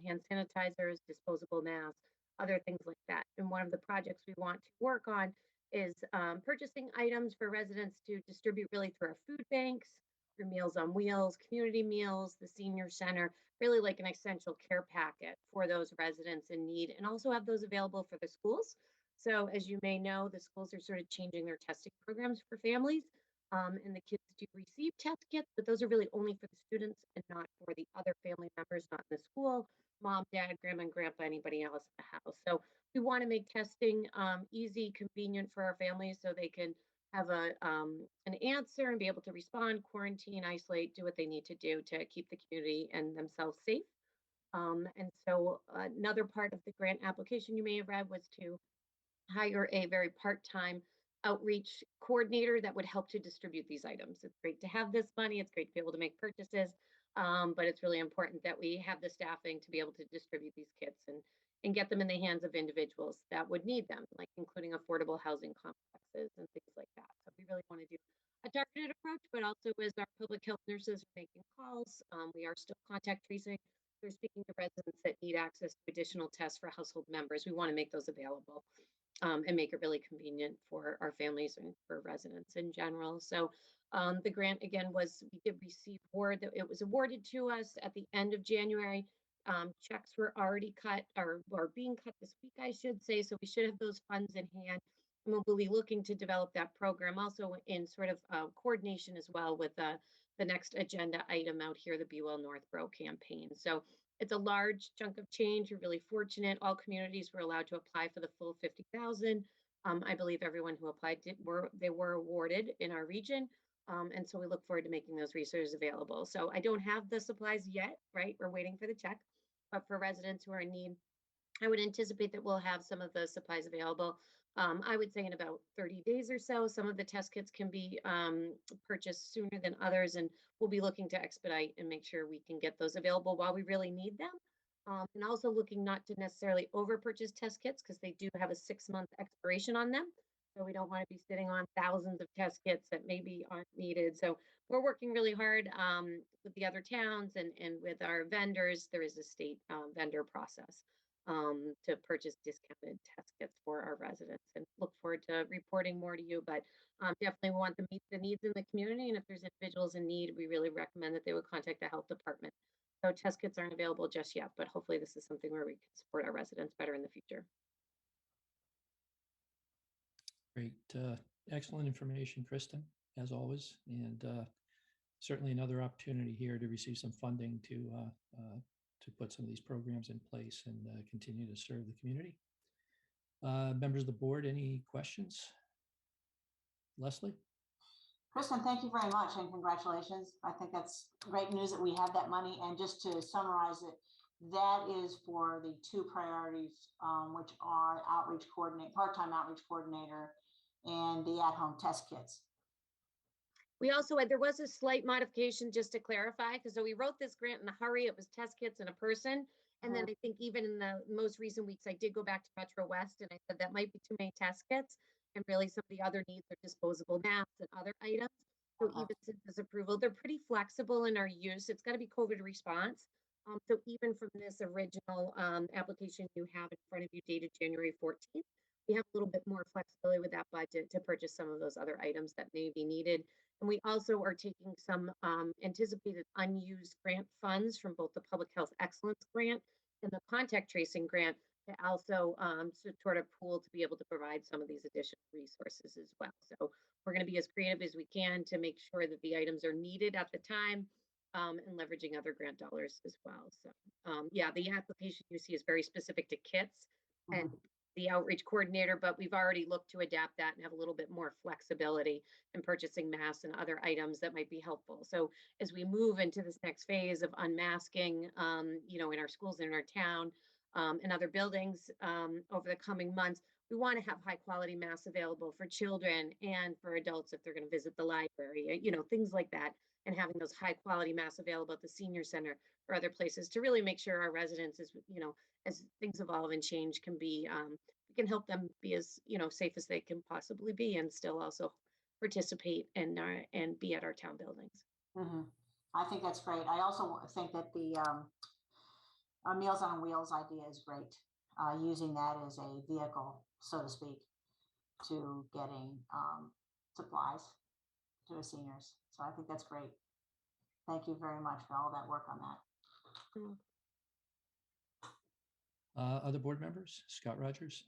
hand sanitizers, disposable masks, other things like that. And one of the projects we want to work on is purchasing items for residents to distribute really through our food banks, through Meals on Wheels, community meals, the senior center, really like an essential care packet for those residents in need, and also have those available for the schools. So as you may know, the schools are sort of changing their testing programs for families, and the kids do receive test kits, but those are really only for the students and not for the other family members, not in the school, mom, dad, grandma, and grandpa, anybody else in the house. So we want to make testing easy, convenient for our families so they can have an answer and be able to respond, quarantine, isolate, do what they need to do to keep the community and themselves safe. And so another part of the grant application you may have read was to hire a very part-time outreach coordinator that would help to distribute these items. It's great to have this money. It's great to be able to make purchases. But it's really important that we have the staffing to be able to distribute these kits and get them in the hands of individuals that would need them, like including affordable housing complexes and things like that. So we really want to do a targeted approach, but also as our public health nurses are making calls, we are still contact tracing. We're speaking to residents that need access to additional tests for household members. We want to make those available and make it really convenient for our families and for residents in general. So the grant again was, we did receive word that it was awarded to us at the end of January. Checks were already cut or being cut this week, I should say. So we should have those funds in hand. And we'll be looking to develop that program also in sort of coordination as well with the next agenda item out here, the Be Well Northborough campaign. So it's a large chunk of change. We're really fortunate. All communities were allowed to apply for the full 50,000. I believe everyone who applied they were awarded in our region. And so we look forward to making those resources available. So I don't have the supplies yet, right? We're waiting for the check, but for residents who are in need, I would anticipate that we'll have some of the supplies available. I would say in about 30 days or so. Some of the test kits can be purchased sooner than others, and we'll be looking to expedite and make sure we can get those available while we really need them. And also looking not to necessarily over purchase test kits because they do have a 6-month expiration on them. So we don't want to be sitting on thousands of test kits that maybe aren't needed. So we're working really hard with the other towns and with our vendors. There is a state vendor process to purchase discounted test kits for our residents, and look forward to reporting more to you. But definitely want to meet the needs in the community. And if there's individuals in need, we really recommend that they would contact the health department. So test kits aren't available just yet, but hopefully this is something where we can support our residents better in the future. Great. Excellent information, Kristen, as always. And certainly another opportunity here to receive some funding to put some of these programs in place and continue to serve the community. Members of the board, any questions? Leslie? Kristen, thank you very much and congratulations. I think that's great news that we have that money. And just to summarize it, that is for the 2 priorities, which are outreach coordinator, part-time outreach coordinator, and the at-home test kits. We also had, there was a slight modification just to clarify, because so we wrote this grant in a hurry. It was test kits and a person. And then I think even in the most recent weeks, I did go back to Metrowest and I said that might be too many test kits. And really some of the other needs are disposable masks and other items. So even since this approval, they're pretty flexible in our use. It's got to be COVID response. So even from this original application you have in front of you dated January 14th, we have a little bit more flexibility with that budget to purchase some of those other items that may be needed. And we also are taking some anticipated unused grant funds from both the Public Health Excellence Grant and the Contact Tracing Grant to also sort of pool to be able to provide some of these additional resources as well. So we're going to be as creative as we can to make sure that the items are needed at the time and leveraging other grant dollars as well. So yeah, the application you see is very specific to kits and the outreach coordinator, but we've already looked to adapt that and have a little bit more flexibility in purchasing masks and other items that might be helpful. So as we move into this next phase of unmasking, you know, in our schools and in our town and other buildings over the coming months, we want to have high quality masks available for children and for adults if they're going to visit the library, you know, things like that. And having those high quality masks available at the senior center or other places to really make sure our residents, as you know, as things evolve and change, can be, we can help them be as, you know, safe as they can possibly be and still also participate and be at our town buildings. I think that's great. I also think that the Meals on Wheels idea is great. Using that as a vehicle, so to speak, to getting supplies to the seniors. So I think that's great. Thank you very much for all that work on that. Other board members? Scott Rogers?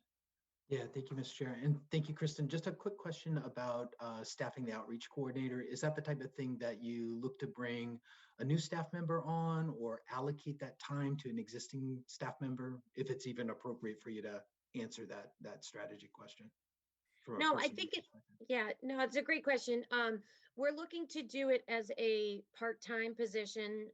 Yeah, thank you, Mr. Chair. And thank you, Kristen. Just a quick question about staffing the outreach coordinator. Is that the type of thing that you look to bring a new staff member on or allocate that time to an existing staff member, if it's even appropriate for you to answer that strategy question? No, I think it's a great question. We're looking to do it as a part-time position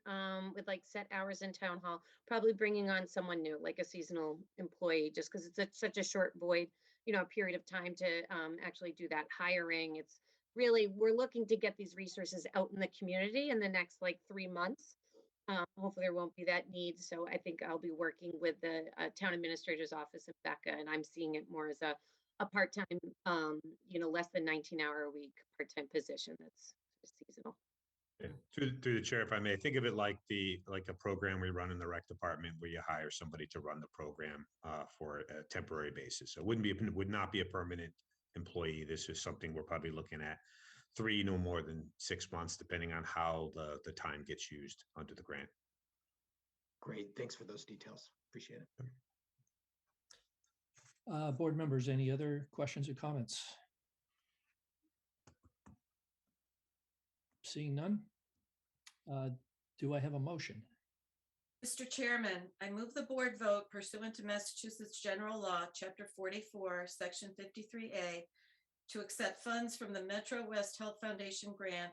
with like set hours in town hall, probably bringing on someone new, like a seasonal employee, just because it's such a short void a period of time to actually do that hiring. It's really, we're looking to get these resources out in the community in the next like 3 months. Hopefully there won't be that need. So I think I'll be working with the town administrator's office in Becca, and I'm seeing it more as a part-time, less than 19-hour a week part-time position that's seasonal. Yeah. Through the chair, if I may, think of it like a program we run in the rec department where you hire somebody to run the program for a temporary basis. So it would not be a permanent employee. This is something we're probably looking at 3, no more than 6 months, depending on how the time gets used under the grant. Great, thanks for those details. Appreciate it. Board members, any other questions or comments? Seeing none. Do I have a motion? Mr. Chairman, I move the board vote pursuant to Massachusetts General Law, Chapter 44, Section 53A, to accept funds from the Metrowest Health Foundation grant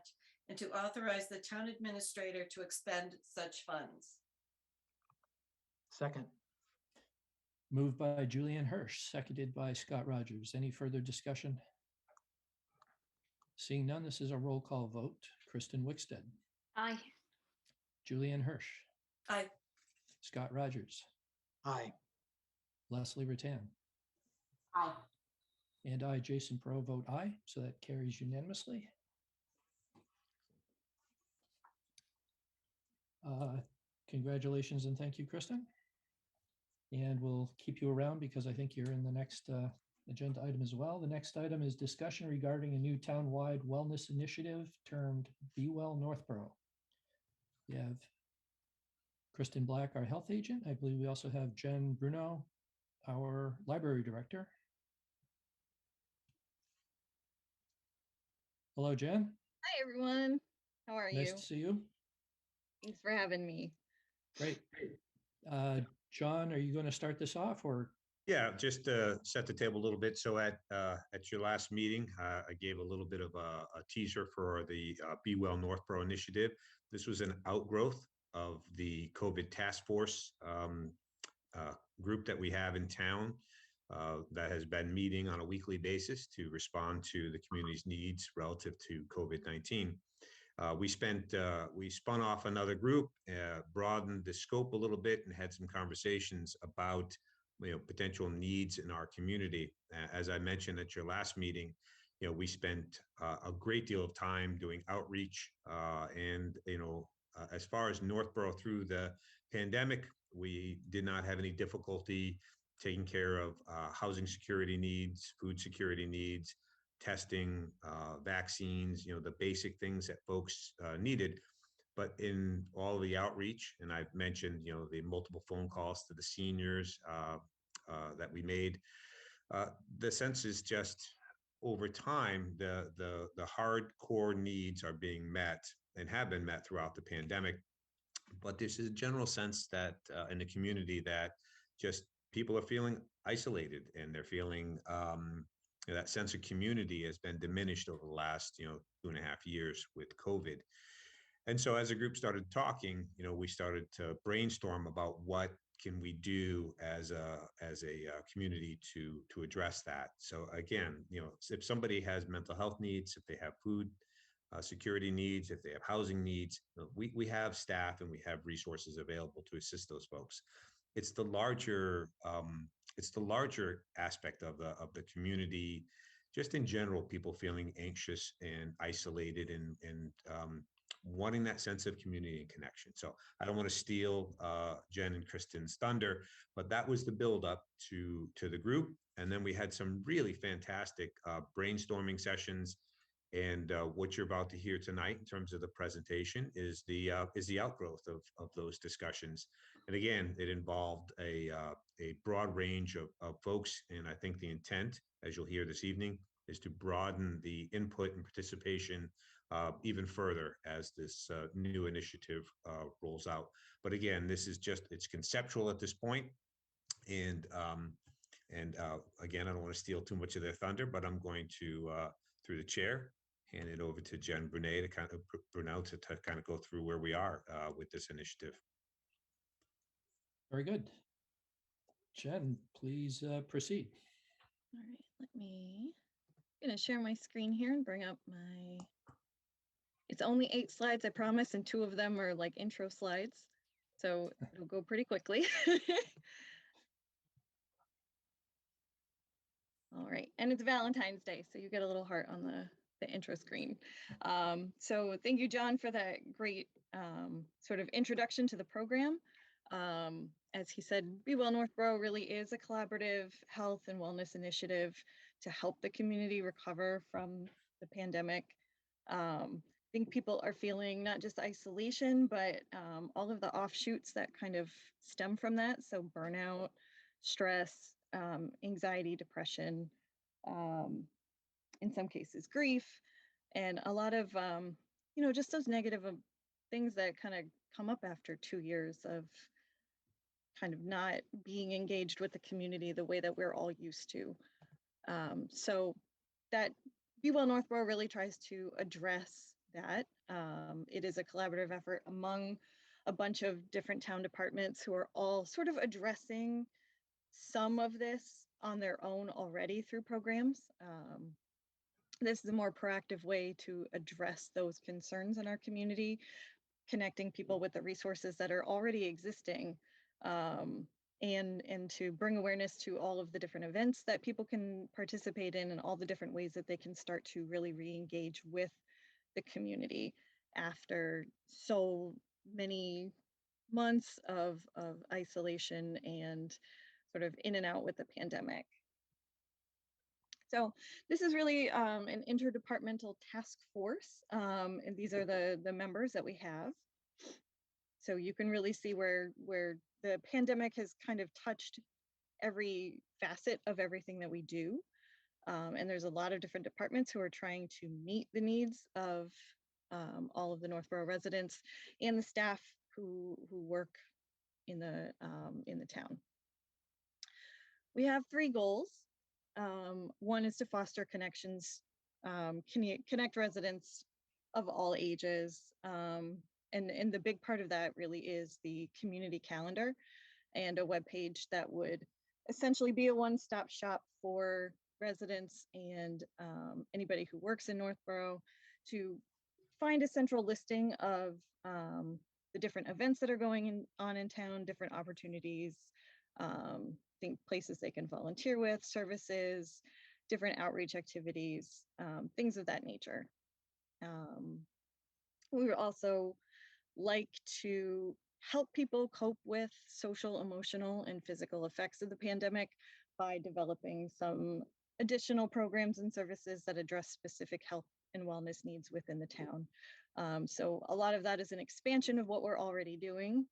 and to authorize the town administrator to expend such funds. Second. Moved by Julianne Hirsch, seconded by Scott Rogers. Any further discussion? Seeing none, this is a roll call vote. Kristen Wickstead, Aye. Julianne Hirsch, Aye. Scott Rogers, Aye. Leslie Rattan, Aye. and I, Jason Pro, vote aye. So that carries unanimously. Congratulations and thank you, Kristen. And we'll keep you around because I think you're in the next agenda item as well. The next item is discussion regarding a new town-wide wellness initiative termed Be Well Northborough. We have Kristen Black, our health agent. I believe we also have Jen Bruno, our library director. Hello, Jen. Hi, everyone. How are Nice you? to see you. Thanks for having me. Great. John, are you going to start this off or? Yeah, just to set the table a little bit. So at your last meeting, I gave a little bit of a teaser for the Be Well Northborough initiative. This was an outgrowth of the COVID task force group that we have in town that has been meeting on a weekly basis to respond to the community's needs relative to COVID-19. We spun off another group, broadened the scope a little bit, and had some conversations about potential needs in our community. As I mentioned at your last meeting, we spent a great deal of time doing outreach, and as far as Northborough through the pandemic, we did not have any difficulty taking care of housing security needs, food security needs, testing, vaccines, the basic things that folks needed. But in all the outreach, and I've mentioned, the multiple phone calls to the seniors that we made, the sense is just over time, the hardcore needs are being met and have been met throughout the pandemic. But there's a general sense that in the community that just people are feeling isolated, and they're feeling that sense of community has been diminished over the last 2.5 years with COVID. And so as a group started talking, we started to brainstorm about what can we do as a community to address that. So again, if somebody has mental health needs, if they have food security needs, if they have housing needs, we have staff and we have resources available to assist those folks. It's the larger aspect of the community, just in general, people feeling anxious and isolated and wanting that sense of community and connection. So I don't want to steal Jen and Kristen's thunder, but that was the buildup to the group. And then we had some really fantastic brainstorming sessions. And what you're about to hear tonight in terms of the presentation is the outgrowth of those discussions. And again, it involved a broad range of folks. And I think the intent, as you'll hear this evening, is to broaden the input and participation even further as this new initiative rolls out. But again, this is it's conceptual at this point. And again, I don't want to steal too much of their thunder, but I'm going to, through the chair, hand it over to Jen Bruno to kind of go through where we are with this initiative. Very good. Jen, please proceed. All right, I'm gonna share my screen here and bring up my, it's only 8 slides, I promise, and 2 of them are like intro slides. So it'll go pretty quickly. All right, and it's Valentine's Day, so you get a little heart on the intro screen. So thank you, John, for that great sort of introduction to the program. As he said, Be Well Northborough really is a collaborative health and wellness initiative to help the community recover from the pandemic. I think people are feeling not just isolation, but all of the offshoots that kind of stem from that. So burnout, stress, anxiety, depression, in some cases grief, and a lot of, just those negative things that kind of come up after 2 years of kind of not being engaged with the community the way that we're all used to. So that Be Well Northborough really tries to address that. It is a collaborative effort among a bunch of different town departments who are all sort of addressing some of this on their own already through programs. This is a more proactive way to address those concerns in our community, connecting people with the resources that are already existing, and to bring awareness to all of the different events that people can participate in and all the different ways that they can start to really re-engage with the community after so many months of isolation and sort of in and out with the pandemic. So this is really an interdepartmental task force, and these are the members that we have. So you can really see where the pandemic has kind of touched every facet of everything that we do. And there's a lot of different departments who are trying to meet the needs of all of the Northborough residents and the staff who work in the town. We have 3 goals. One is to foster connections, connect residents of all ages. And the big part of that really is the community calendar and a webpage that would essentially be a one-stop shop for residents and anybody who works in Northborough to find a central listing of the different events that are going on in town, different opportunities, think places they can volunteer with, services, different outreach activities, things of that nature. We would also like to help people cope with social, emotional, and physical effects of the pandemic by developing some additional programs and services that address specific health and wellness needs within the town. So a lot of that is an expansion of what we're already doing,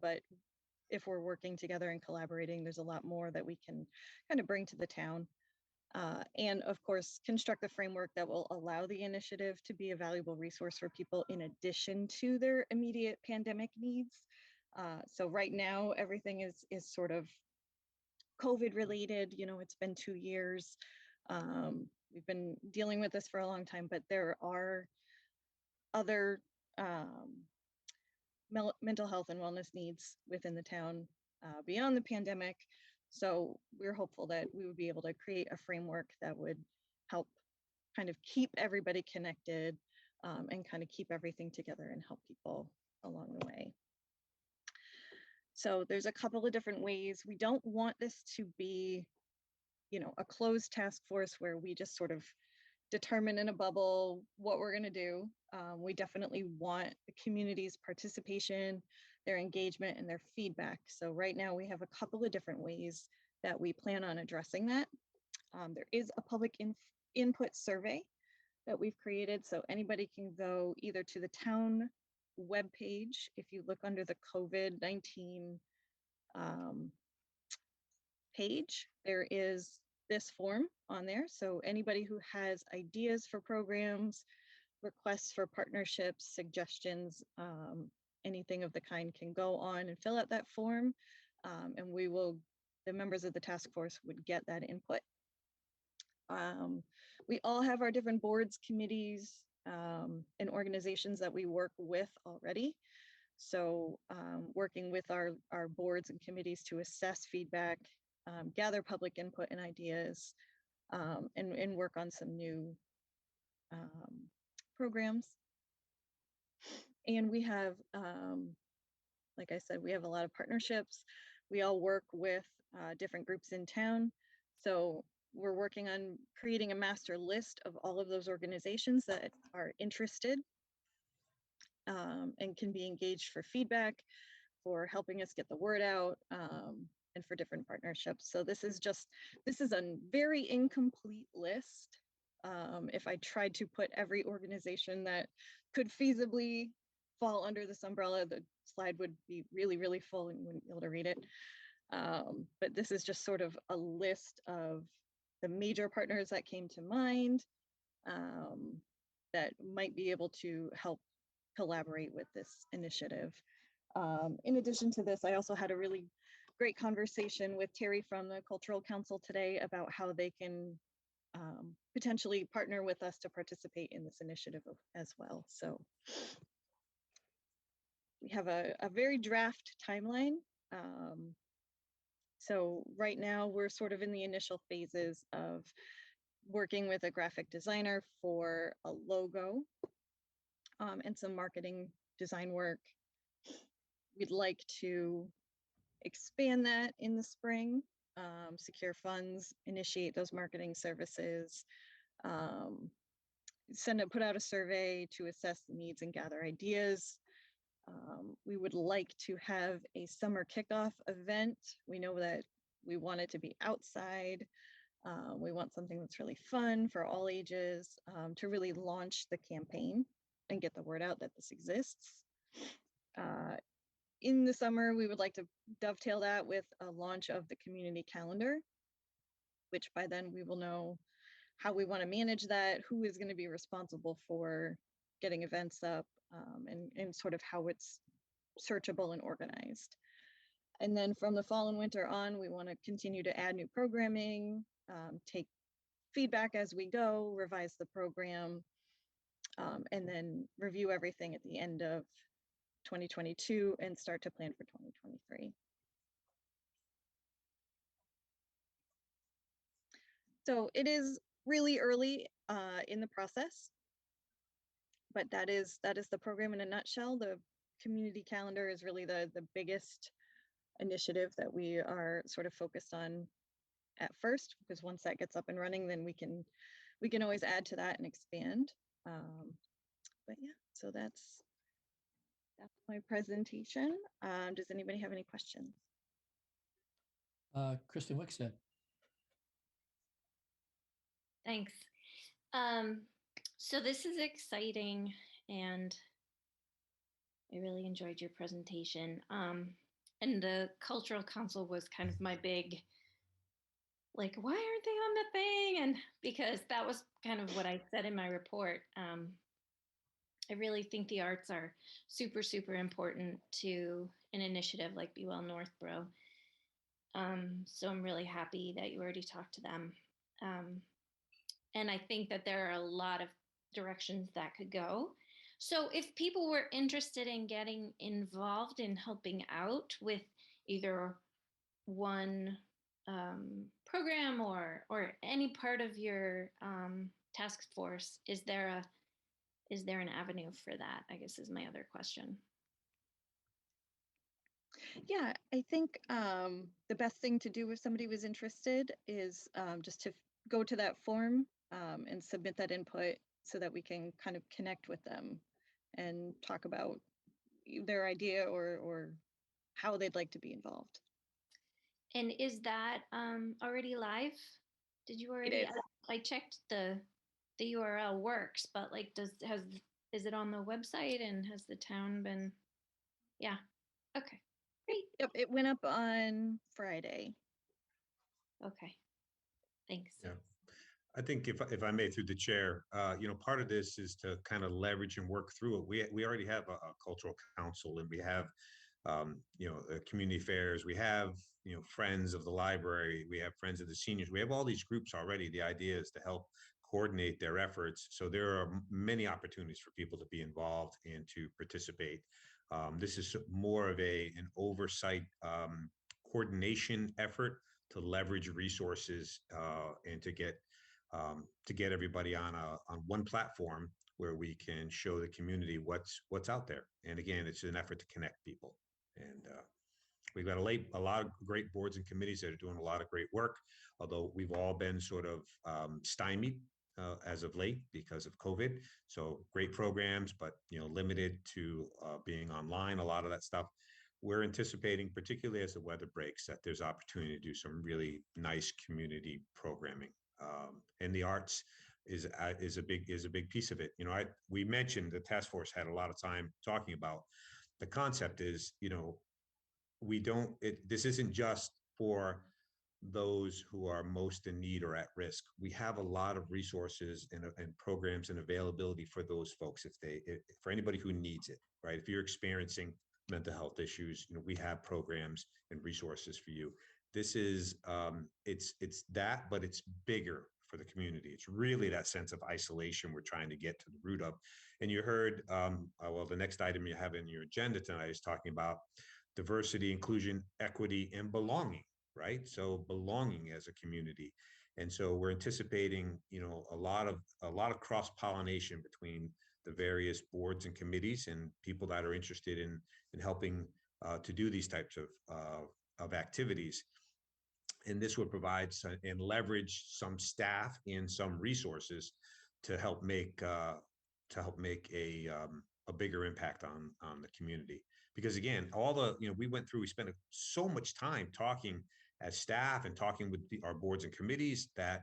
but if we're working together and collaborating, there's a lot more that we can kind of bring to the town. And of course, construct the framework that will allow the initiative to be a valuable resource for people in addition to their immediate pandemic needs. So right now, everything is sort of COVID related. It's been 2 years. We've been dealing with this for a long time, but there are other mental health and wellness needs within the town beyond the pandemic. So we're hopeful that we would be able to create a framework that would help kind of keep everybody connected and kind of keep everything together and help people along the way. So there's a couple of different ways. We don't want this to be, a closed task force where we just sort of determine in a bubble what we're going to do. We definitely want the community's participation, their engagement, and their feedback. So right now we have a couple of different ways that we plan on addressing that. There is a public input survey that we've created. So anybody can go either to the town webpage. If you look under the COVID-19 page, there is this form on there. So anybody who has ideas for programs, requests for partnerships, suggestions, anything of the kind can go on and fill out that form. And the members of the task force would get that input. We all have our different boards, committees, and organizations that we work with already. So working with our boards and committees to assess feedback gather public input and ideas, and work on some new programs. And we have, like I said, we have a lot of partnerships. We all work with different groups in town. So we're working on creating a master list of all of those organizations that are interested and can be engaged for feedback, for helping us get the word out, and for different partnerships. So this is a very incomplete list. If I tried to put every organization that could feasibly fall under this umbrella, the slide would be really, really full and you wouldn't be able to read it. But this is just sort of a list of the major partners that came to mind that might be able to help collaborate with this initiative. In addition to this, I also had a really great conversation with Terry from the Cultural Council today about how they can potentially partner with us to participate in this initiative as well. So we have a very draft timeline. So right now we're sort of in the initial phases of working with a graphic designer for a logo and some marketing design work. We'd like to expand that in the spring, secure funds, initiate those marketing services, put out a survey to assess the needs and gather ideas. We would like to have a summer kickoff event. We know that we want it to be outside. We want something that's really fun for all ages, to really launch the campaign and get the word out that this exists. In the summer, we would like to dovetail that with a launch of the community calendar, which by then we will know how we want to manage that, who is going to be responsible for getting events up, and sort of how it's searchable and organized. And then from the fall and winter on, we want to continue to add new programming, take feedback as we go, revise the program, and then review everything at the end of 2022 and start to plan for 2023. So it is really early in the process, but that is the program in a nutshell. The community calendar is really the biggest initiative that we are sort of focused on at first, because once that gets up and running, then we can always add to that and expand. But yeah, so that's my presentation. Does anybody have any questions? Kristen Wickstead. Thanks. So this is exciting, and I really enjoyed your presentation. And the Cultural Council was kind of my big, like, why aren't they on the thing? And because that was kind of what I said in my report. I really think the arts are super, super important to an initiative like Be Well Northborough. So I'm really happy that you already talked to them. And I think that there are a lot of directions that could go. So if people were interested in getting involved in helping out with either one program or any part of your task force, is there an avenue for that, I guess, is my other question. Yeah, I think the best thing to do if somebody was interested is just to go to that form and submit that input so that we can kind of connect with them and talk about their idea or how they'd like to be involved. And is that already live? Did you already? I checked the URL works, but like, is it on the website, and has the town been? Yeah. Okay. Great. Yep, it went up on Friday. Okay. Thanks. Yeah. I think if I may, through the chair, part of this is to kind of leverage and work through it. We already have a cultural council, and we have, community fairs. We have, friends of the library. We have friends of the seniors. We have all these groups already. The idea is to help coordinate their efforts. So there are many opportunities for people to be involved and to participate. This is more of an oversight coordination effort leverage resources and to get everybody on one platform where we can show the community what's out there. And again, it's an effort to connect people. And we've got a lot of great boards and committees that are doing a lot of great work, although we've all been sort of stymied as of late because of COVID. So great programs, but limited to being online, a lot of that stuff. We're anticipating, particularly as the weather breaks, that there's opportunity to do some really nice community programming. And the arts is a big piece of it. We mentioned the task force had a lot of time talking about the concept is, this isn't just for those who are most in need or at risk. We have a lot of resources and programs and availability for those folks for anybody who needs it, right? If you're experiencing mental health issues, we have programs and resources for you. This is it's that, but it's bigger for the community. It's really that sense of isolation we're trying to get to the root of. And you heard, well, the next item you have in your agenda tonight is talking about diversity, inclusion, equity, and belonging, right? So belonging as a community. And so we're anticipating, a lot of cross-pollination between the various boards and committees and people that are interested in helping to do these types of activities. And this would provide and leverage some staff and some resources to help make a bigger impact on the community. Because again, we spent so much time talking as staff and talking with our boards and committees that,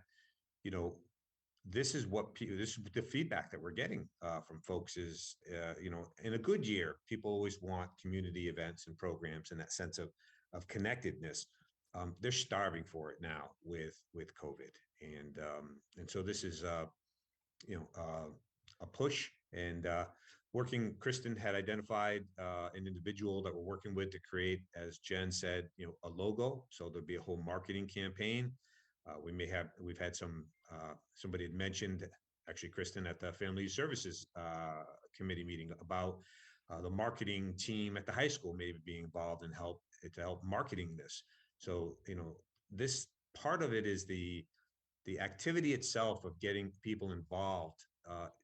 this is the feedback that we're getting from folks is, in a good year, people always want community events and programs and that sense of connectedness. They're starving for it now with COVID. And so this is, a push and Kristen had identified an individual that we're working with to create, as Jen said, a logo. So there'll be a whole marketing campaign. We've had somebody had mentioned, actually Kristen at the Family Services Committee meeting about the marketing team at the high school maybe being involved and to help marketing this. So, this part of it is the activity itself of getting people involved.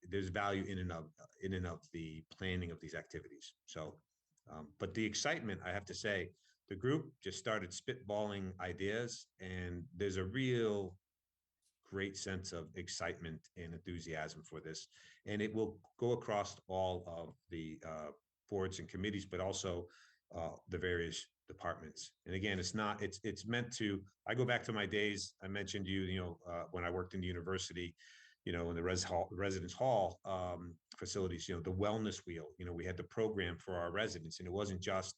There's value in and of the planning of these activities. So, but the excitement, I have to say, the group just started spitballing ideas, and there's a real great sense of excitement and enthusiasm for this. And it will go across all of the boards and committees, but also the various departments. And again, it's meant to, I go back to my days, I mentioned when I worked in the university, in the residence hall facilities, the wellness wheel, we had the program for our residents, and it wasn't just,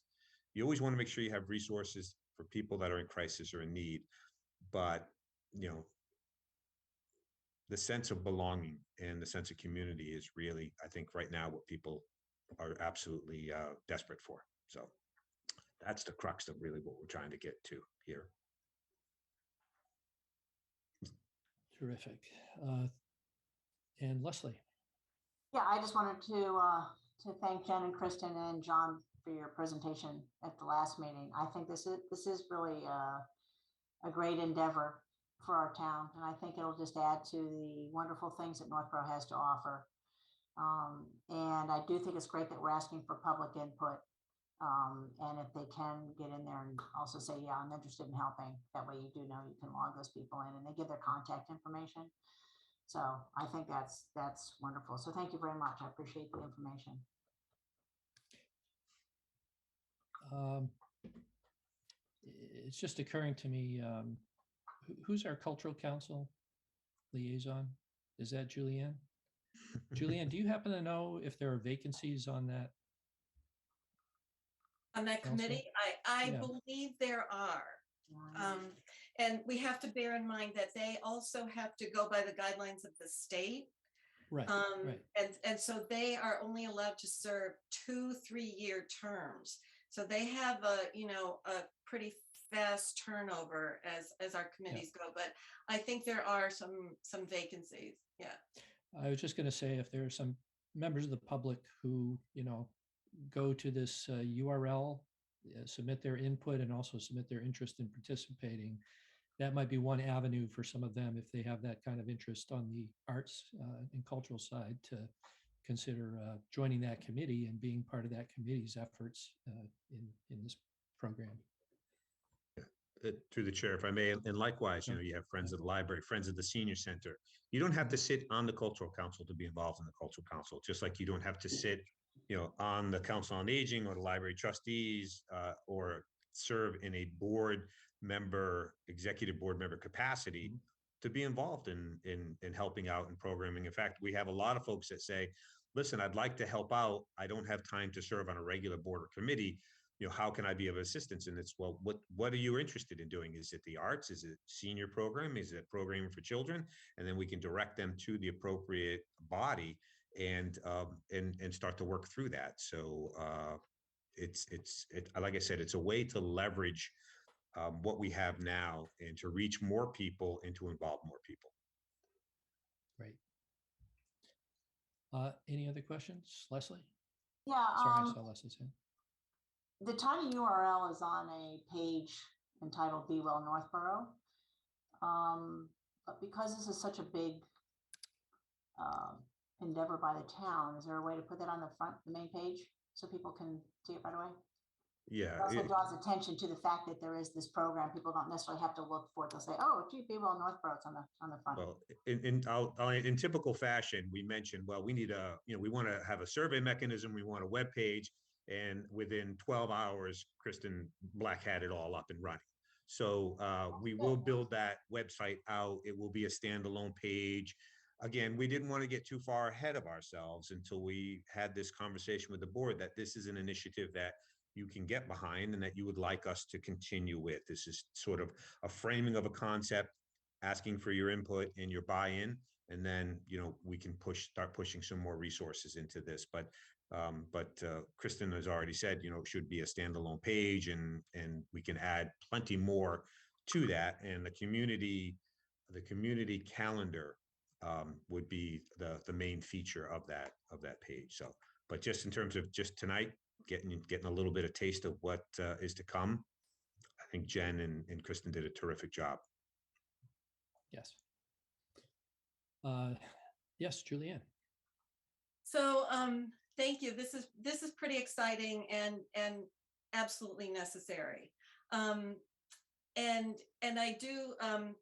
you always want to make sure you have resources for people that are in crisis or in need, but, the sense of belonging and the sense of community is really, I think right now, what people are absolutely desperate for. So that's the crux of really what we're trying to get to here. Terrific. And Leslie. Yeah, I just wanted to thank Jen and Kristen and John for your presentation at the last meeting. I think this is really a great endeavor for our town, and I think it'll just add to the wonderful things that Northborough has to offer. And I do think it's great that we're asking for public input. And if they can get in there and also say, yeah, I'm interested in helping, that way you can log those people in and they give their contact information. So I think that's wonderful. So thank you very much. I appreciate the information. It's just occurring to me, who's our cultural council liaison? Is that Julianne? Julianne, do you happen to know if there are vacancies on that? On that committee, I Yeah. believe there are. And we have to bear in mind that they also have to go by the guidelines of the state. Right. Right. And so they are only allowed to serve 2 3-year terms. So they have a pretty fast turnover as our committees go. But I think there are some vacancies. Yeah. I was just going to say, if there are some members of the public who, go to this URL, submit their input and also submit their interest in participating, that might be one avenue for some of them if they have that kind of interest on the arts and cultural side to consider joining that committee and being part of that committee's efforts in this program. Through the chair, if I may, and likewise, you know, you have friends of the library, friends of the senior center. You don't have to sit on the cultural council to be involved in the cultural council, just like you don't have to sit, you know, on the council on aging or the library trustees or serve in a board member, executive board member capacity to be involved in helping out in programming. In fact, we have a lot of folks that say, listen, I'd like to help out. I don't have time to serve on a regular board or committee. You know, how can I be of assistance? And it's, well, what are you interested in doing? Is it the arts? Is it senior program? Is it programming for children? And then we can direct them to the appropriate body and start to work through that. So it's like I said, it's a way to leverage what we have now and to reach more people and to involve more people. Great. Any other questions, Leslie? Yeah. Sorry, I saw Leslie's hand. The tiny URL is on a page entitled Be Well Northborough. But because this is such a big endeavor by the town, is there a way to put that on the main page so people can see it right away? Yeah. It also draws attention to the fact that there is this program. People don't necessarily have to look for it. They'll say, oh, gee, Be Well Northborough, it's on the front. Well, in typical fashion, we mentioned, well, we need we want to have a survey mechanism. We want a web page. And within 12 hours, Kristen Black had it all up and running. So we will build that website out. It will be a standalone page. Again, we didn't want to get too far ahead of ourselves until we had this conversation with the board that this is an initiative that you can get behind and that you would like us to continue with. This is sort of a framing of a concept, asking for your input and your buy-in, and then, you know, we can start pushing some more resources into this. But Kristen has already said, you know, it should be a standalone page, and we can add plenty more to that. And the community calendar would be the main feature of that page. So, but just in terms of just tonight, getting a little bit of taste of what is to come, I think Jen and Kristen did a terrific job. Yes. Yes, Julianne. So thank you. This is pretty exciting and absolutely necessary. And I do,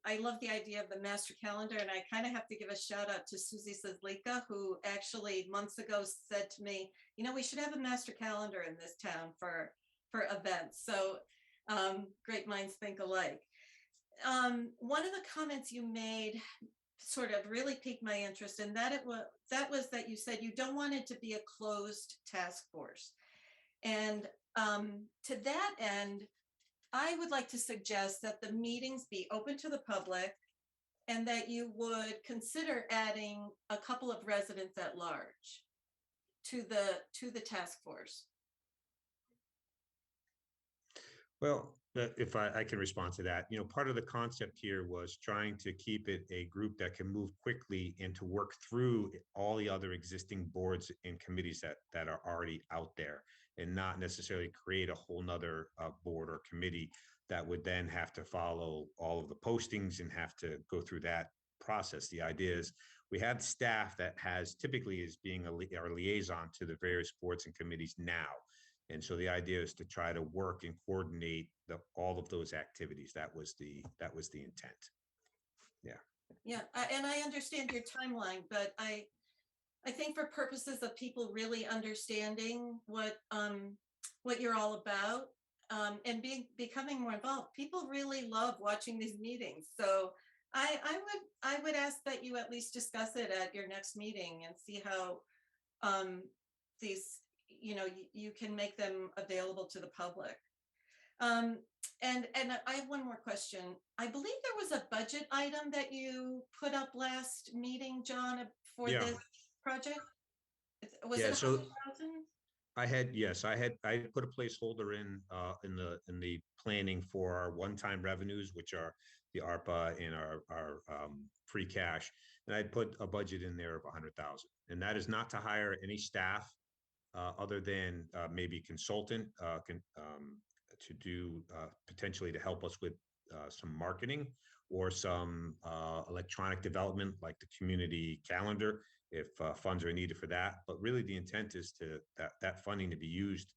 I love the idea of the master calendar, and I kind of have to give a shout out to Susie Sazlika, who actually months ago said to me, you know, we should have a master calendar in this town for events. So great minds think alike. One of the comments you made sort of really piqued my interest, and that was that you said you don't want it to be a closed task force. And to that end, I would like to suggest that the meetings be open to the public and that you would consider adding a couple of residents at large to the task force. Well, if I can respond to that, you know, part of the concept here was trying to keep it a group that can move quickly and to work through all the other existing boards and committees that are already out there, and not necessarily create a whole nother board or committee that would then have to follow all of the postings and have to go through that process. The idea is we have staff that typically is being our liaison to the various boards and committees now. And so the idea is to try to work and coordinate all of those activities. That was the intent. Yeah. Yeah, and I understand your timeline, but I think for purposes of people really understanding what you're all about and becoming more involved, people really love watching these meetings. So I would ask that you at least discuss it at your next meeting and see how these, you know, you can make them available to the public. And I have one more question. I believe there was a budget item that you put up last meeting, John, for this project. Was it 100,000? I put a placeholder in the planning for our one-time revenues, which are the ARPA and our free cash. And I put a budget in there of 100,000. And that is not to hire any staff other than maybe consultant to do potentially to help us with some marketing or some electronic development like the community calendar if funds are needed for that. But really the intent is that funding to be used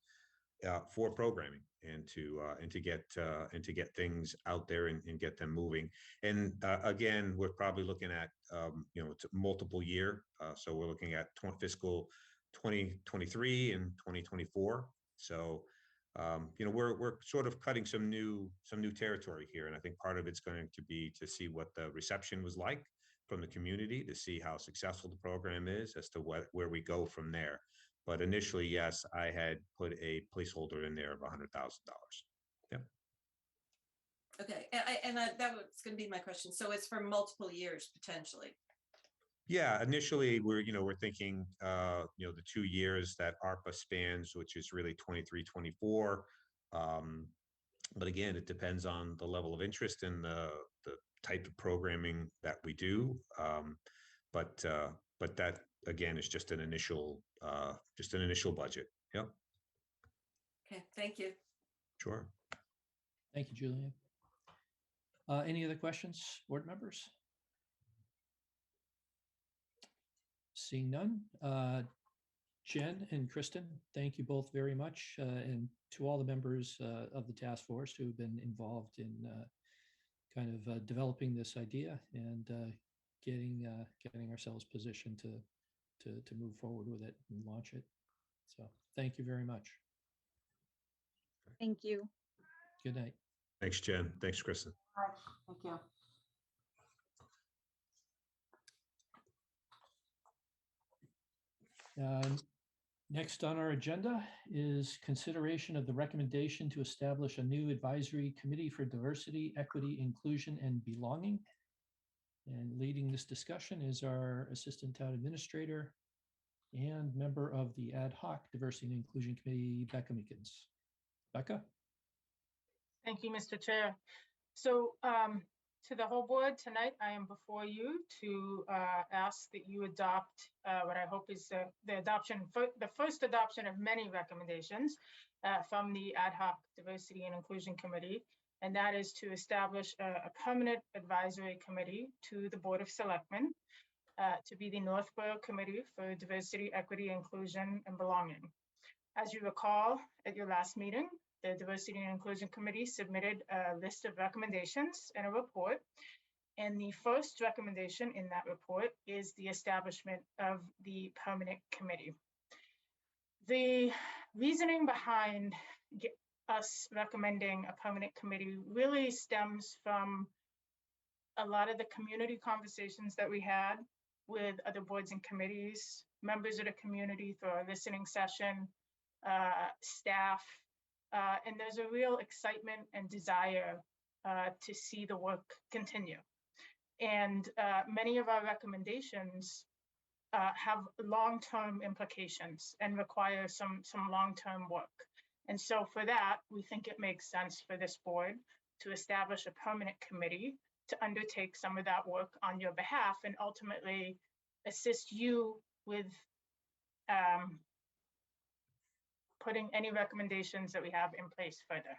for programming and to get things out there and get them moving. And again, we're probably looking at it's a multiple year, so we're looking at fiscal 2023 and 2024. So we're sort of cutting some new territory here, and I think part of it's going to be to see what the reception was like from the community, to see how successful the program is, as to where we go from there. But initially, yes, I had put a placeholder in there of $100,000. Yeah. Okay, and that was going to be my question. So it's for multiple years potentially. Yeah, initially we're thinking the 2 years that ARPA spans, which is really 23, 24. But again, it depends on the level of interest and the type of programming that we do. But that again is just an initial budget. Yep. Okay, thank you. Sure. Thank you, Julian. Any other questions, board members? Seeing none. Jen and Kristen, thank you both very much. And to all the members of the task force who have been involved in kind of developing this idea and getting ourselves positioned to move forward with it and launch it. So thank you very much. Thank you. Good night. Thanks, Jen. Thanks, Kristen. All right, thank you. Next on our agenda is consideration of the recommendation to establish a new advisory committee for diversity, equity, inclusion, and belonging. And leading this discussion is our Assistant Town Administrator and member of the Ad Hoc Diversity and Inclusion Committee, Becca Meekins. Becca? Thank you, Mr. Chair. So to the whole board tonight, I am before you to ask that you adopt what I hope is the first adoption of many recommendations from the Ad Hoc Diversity and Inclusion Committee, and that is to establish a permanent advisory committee to the Board of Selectmen to be the Northborough Committee for Diversity, Equity, Inclusion, and Belonging. As you recall, at your last meeting, the Diversity and Inclusion Committee submitted a list of recommendations and a report. And the first recommendation in that report is the establishment of the permanent committee. The reasoning behind us recommending a permanent committee really stems from a lot of the community conversations that we had with other boards and committees, members of the community through our listening session, staff, and there's a real excitement and desire to see the work continue. And many of our recommendations have long-term implications and require some long-term work. And so for that, we think it makes sense for this board to establish a permanent committee to undertake some of that work on your behalf and ultimately assist you with putting any recommendations that we have in place further.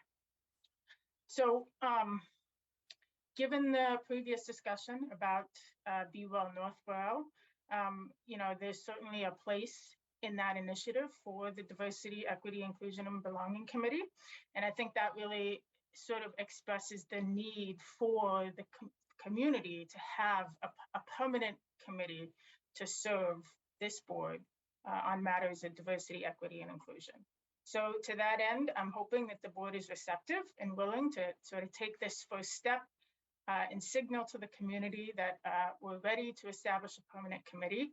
So given the previous discussion about Be Well Northborough, there's certainly a place in that initiative for the Diversity, Equity, Inclusion, and Belonging Committee. And I think that really sort of expresses the need for the community to have a permanent committee to serve this board on matters of diversity, equity, and inclusion. So to that end, I'm hoping that the board is receptive and willing to sort of take this first step and signal to the community that we're ready to establish a permanent committee.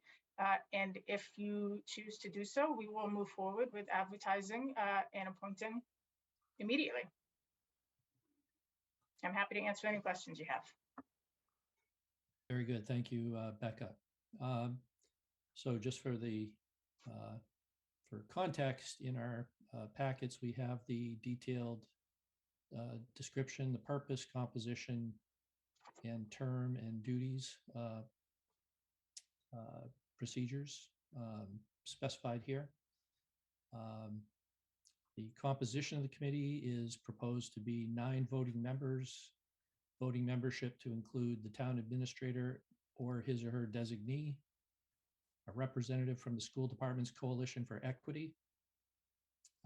And if you choose to do so, we will move forward with advertising and appointing immediately. I'm happy to answer any questions you have. Very good. Thank you, Becca. So just for context, in our packets, we have the detailed description, the purpose, composition, and term and duties procedures specified here. The composition of the committee is proposed to be 9 voting members voting membership to include the town administrator or his or her designee, a representative from the school department's Coalition for Equity,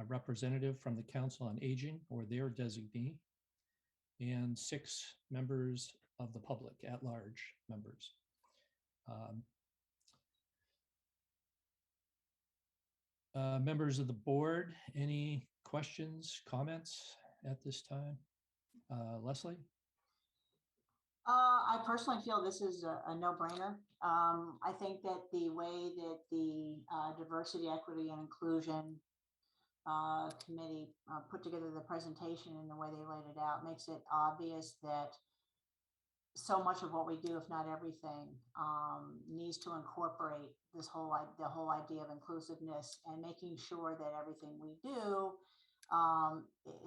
a representative from the Council on Aging or their designee, and 6 members of the public, at-large members. Members of the board, any questions, comments at this time? Leslie? I personally feel this is a no-brainer. I think that the way that the Diversity, Equity, and Inclusion Committee put together the presentation and the way they laid it out makes it obvious that so much of what we do, if not everything, needs to incorporate the whole idea of inclusiveness and making sure that everything we do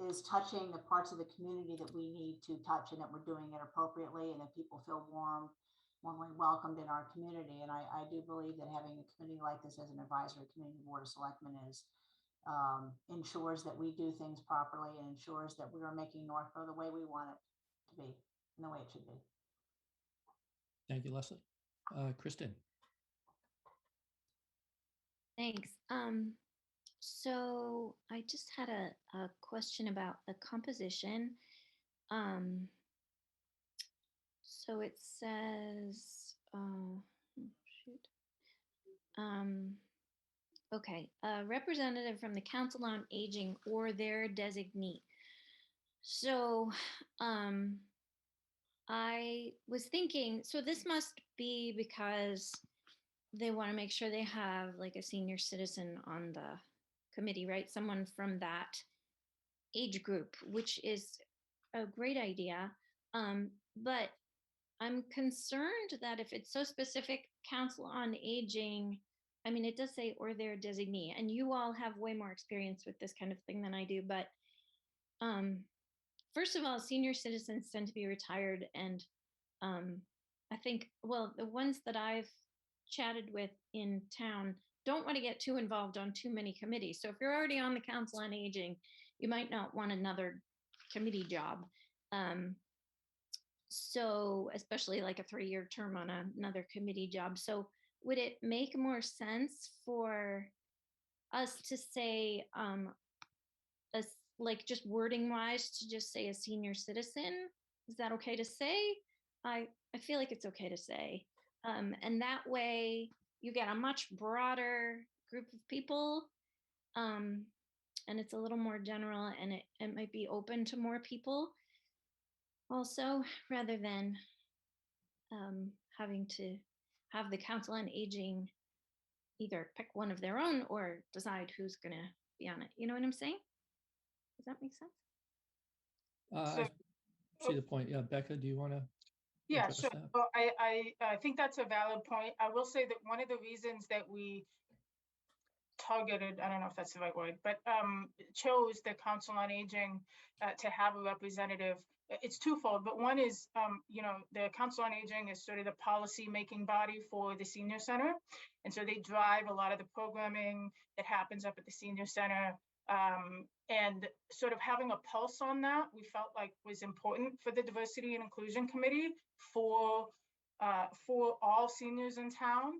is touching the parts of the community that we need to touch, and that we're doing it appropriately, and that people feel warmly welcomed in our community. And I do believe that having a committee like this as an advisory committee, Board of Selectmen, ensures that we do things properly and ensures that we are making Northborough the way we want it to be and the way it should be. Thank you, Leslie. Kristen? Thanks. So I just had a question about the composition. So it says, okay, a representative from the Council on Aging or their designee. So I was thinking, so this must be because they want to make sure they have like a senior citizen on the committee, right? Someone from that age group, which is a great idea. But I'm concerned that if it's so specific, Council on Aging, I mean, it does say or their designee, and you all have way more experience with this kind of thing than I do. But first of all, senior citizens tend to be retired, and I think, well, the ones that I've chatted with in town don't want to get too involved on too many committees. So if you're already on the Council on Aging, you might not want another committee job. So especially like a 3-year term on another committee job. So would it make more sense for us to say, like just wording wise, to just say a senior citizen? Is that okay to say? I feel like it's okay to say. And that way you get a much broader group of people. And it's a little more general, and it might be open to more people also, rather than having to have the Council on Aging either pick one of their own or decide who's going to be on it. You know what I'm saying? Does that make sense? I see the point. Yeah, Becca, do you want to? Yeah, sure. Well, I think that's a valid point. I will say that one of the reasons that we targeted, I don't know if that's the right word, but chose the Council on Aging to have a representative, it's twofold. But one is, the Council on Aging is sort of the policy making body for the senior center. And so they drive a lot of the programming that happens up at the senior center. And sort of having a pulse on that, we felt like was important for the Diversity and Inclusion Committee for all seniors in town.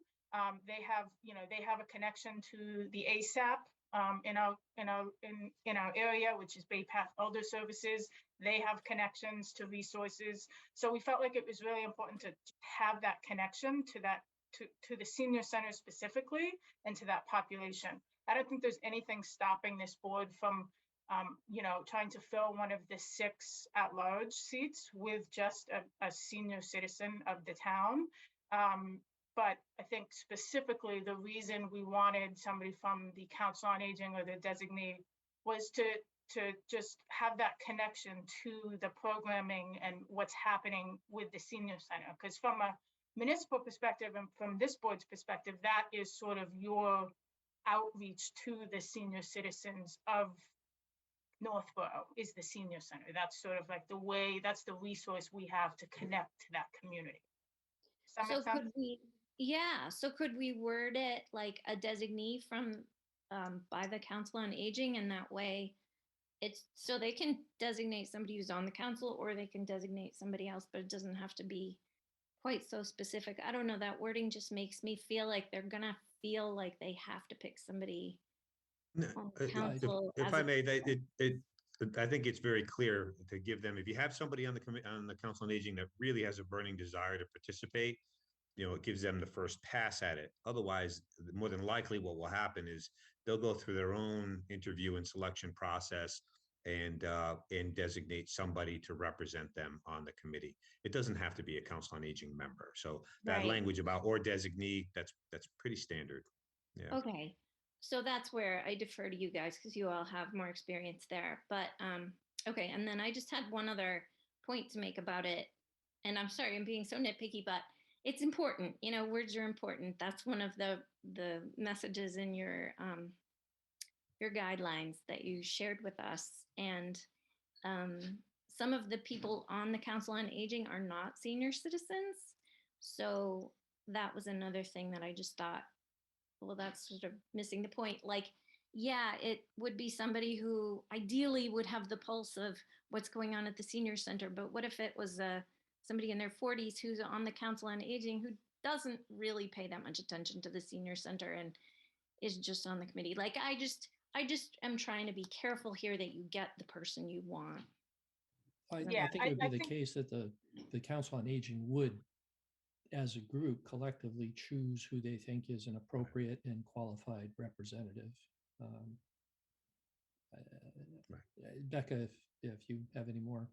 They have a connection to the ASAP in our area, which is Bay Path Elder Services. They have connections to resources. So we felt like it was really important to have that connection to the senior center specifically and to that population. I don't think there's anything stopping this board from, trying to fill one of the 6 at-large seats with just a senior citizen of the town. But I think specifically the reason we wanted somebody from the Council on Aging or the designee was to just have that connection to the programming and what's happening with the senior center. Because from a municipal perspective and from this board's perspective, that is sort of your outreach to the senior citizens of Northborough is the senior center. That's sort of like that's the resource we have to connect to that community. Does that make sense? So could we word it like a designee from by the Council on Aging, and that way it's so they can designate somebody who's on the council or they can designate somebody else, but it doesn't have to be quite so specific. I don't know, that wording just makes me feel like they're gonna feel like they have to pick somebody No, on the council. If as I a- may, I think it's very clear to give them, if you have somebody on the Council on Aging that really has a burning desire to participate, it gives them the first pass at it. Otherwise, more than likely what will happen is they'll go through their own interview and selection process and designate somebody to represent them on the committee. It doesn't have to be a Council on Aging member. So that Right. language about or designee, that's pretty standard. Yeah. Okay, so that's where I defer to you guys because you all have more experience there. But okay, and then I just had one other point to make about it. And I'm sorry, I'm being so nitpicky, but it's important. Words are important. That's one of the messages in your guidelines that you shared with us. And some of the people on the Council on Aging are not senior citizens. So that was another thing that I just thought, well, that's sort of missing the point. Like, yeah, it would be somebody who ideally would have the pulse of what's going on at the senior center. But what if it was somebody in their 40s who's on the Council on Aging who doesn't really pay that much attention to the senior center and is just on the committee? Like, I just am trying to be careful here that you get the person you want. I Yeah, think it would be I the think- case that the Council on Aging would, as a group, collectively choose who they think is an appropriate and qualified representative. Becca, if you have any more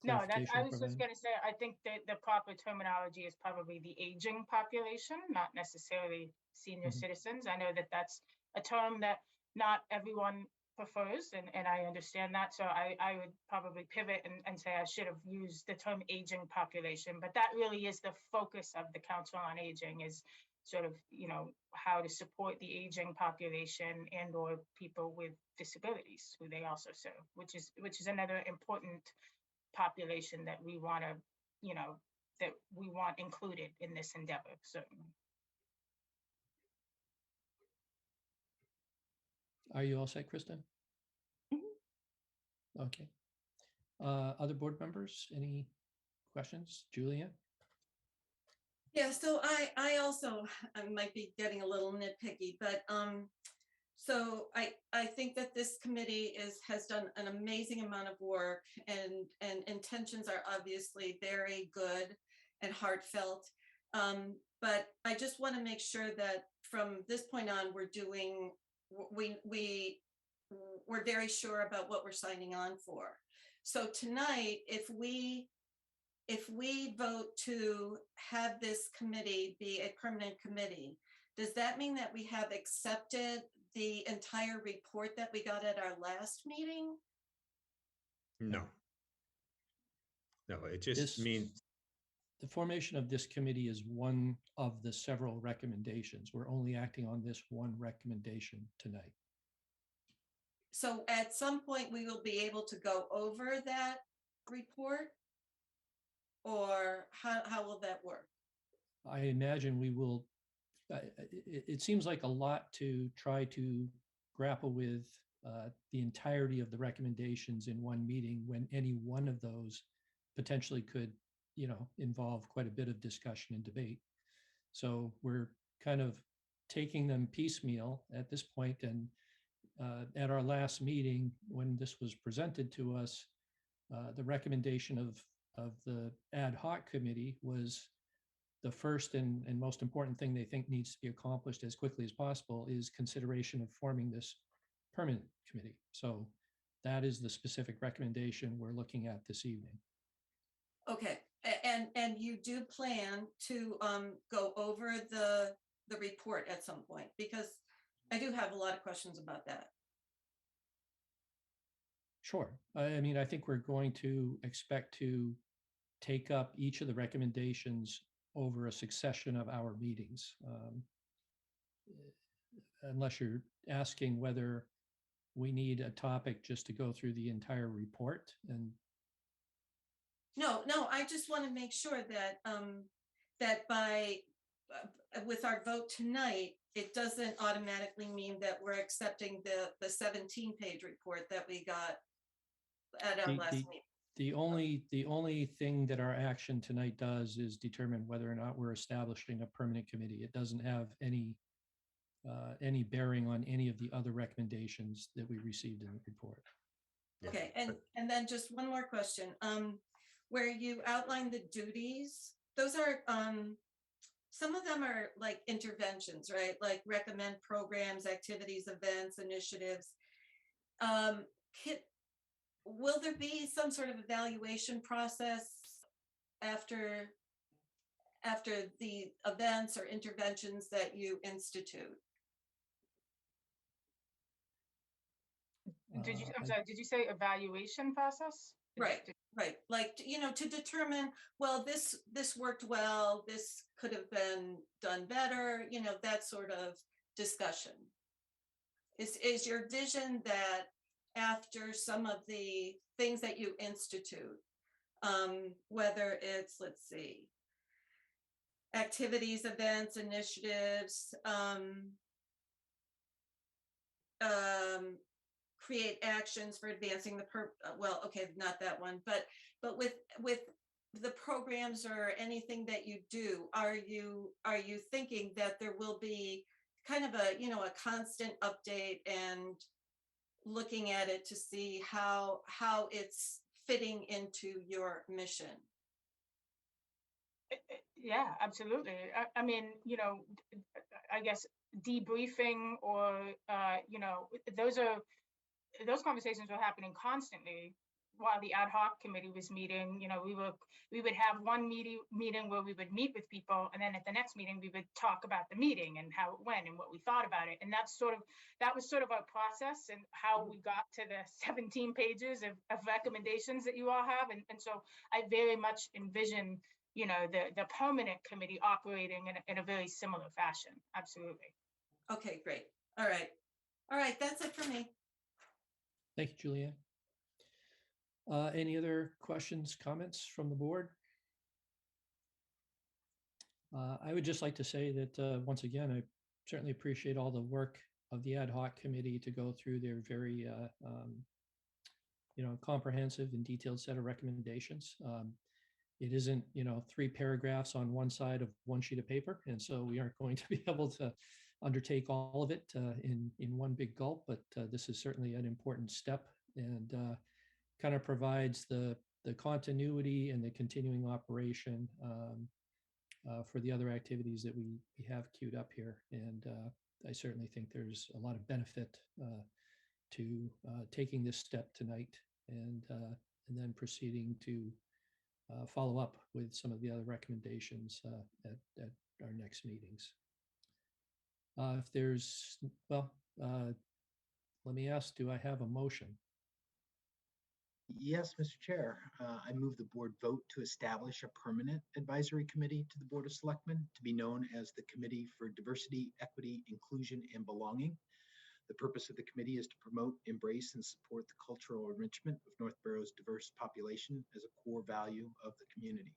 No, that clarification I to was just provide. gonna say, I think that the proper terminology is probably the aging population, not necessarily senior Mhm. citizens. I know that that's a term that not everyone prefers, and I understand that. So I would probably pivot and say I should have used the term aging population, but that really is the focus of the Council on Aging, is sort of, how to support the aging population and or people with disabilities who they also serve, which is another important population that we want to, that we want included in this endeavor, certainly. Are you all set, Kristen? Okay. Other board members, any questions? Julia? Yeah, so I also might be getting a little nitpicky, but so I think that this committee has done an amazing amount of work, and intentions are obviously very good and heartfelt. But I just want to make sure that from this point on, we're very sure about what we're signing on for. So tonight, if we vote to have this committee be a permanent committee, does that mean that we have accepted the entire report that we got at our last meeting? No. No, it just means The formation of this committee is one of the several recommendations. We're only acting on this one recommendation tonight. So at some point, we will be able to go over that report? Or how will that work? I imagine we will, it seems like a lot to try to grapple with the entirety of the recommendations in one meeting when any one of those potentially could, involve quite a bit of discussion and debate. So we're kind of taking them piecemeal at this point. And at our last meeting, when this was presented to us, the recommendation of the ad hoc committee was the first and most important thing they think needs to be accomplished as quickly as possible is consideration of forming this permanent committee. So that is the specific recommendation we're looking at this evening. Okay, and you do plan to go over the report at some point, because I do have a lot of questions about that. Sure. I mean, I think we're going to expect to take up each of the recommendations over a succession of our meetings. Unless you're asking whether we need a topic just to go through the entire report. And No, I just want to make sure that that by with our vote tonight, it doesn't automatically mean that we're accepting the 17-page report that we got at our last meeting. The only thing that our action tonight does is determine whether or not we're establishing a permanent committee. It doesn't have any bearing on any of the other recommendations that we received in the report. Yeah. Okay, and then just one more question. Where you outline the duties, those are, some of them are like interventions, right? Like recommend programs, activities, events, initiatives. Will there be some sort of evaluation process after the events or interventions that you institute? I'm sorry, did you say evaluation process? Right, right. Like, to determine, well, this worked well, this could have been done better, that sort of discussion. Is your vision that after some of the things that you institute, whether it's, let's see, activities, events, initiatives, create actions for advancing well, okay, not that one, but with the programs or anything that you do, are you thinking that there will be kind of a constant update and looking at it to see how it's fitting into your mission? Yeah, absolutely. I mean, I guess debriefing or, those conversations were happening constantly while the ad hoc committee was meeting. We would have one meeting where we would meet with people, and then at the next meeting we would talk about the meeting and how it went and what we thought about it. And that was sort of our process and how we got to the 17 pages of recommendations that you all have. And so I very much envision, the permanent committee operating in a very similar fashion. Absolutely. Okay, great. All right, that's it for me. Thank you, Julianne. Any other questions, comments from the board? I would just like to say that once again, I certainly appreciate all the work of the ad hoc committee to go through their very comprehensive and detailed set of recommendations. It isn't 3 paragraphs on one side of one sheet of paper, and so we aren't going to be able to undertake all of it in one big gulp, but this is certainly an important step and kind of provides the continuity and the continuing operation for the other activities that we have queued up here. And I certainly think there's a lot of benefit to taking this step tonight and then proceeding to follow up with some of the other recommendations at our next meetings. If there's, let me ask, do I have a motion? Yes, Mr. Chair. I move the board vote to establish a permanent advisory committee to the Board of Selectmen to be known as the Committee for Diversity, Equity, Inclusion, and Belonging. The purpose of the committee is to promote, embrace, and support the cultural enrichment of Northborough's diverse population as a core value of the community.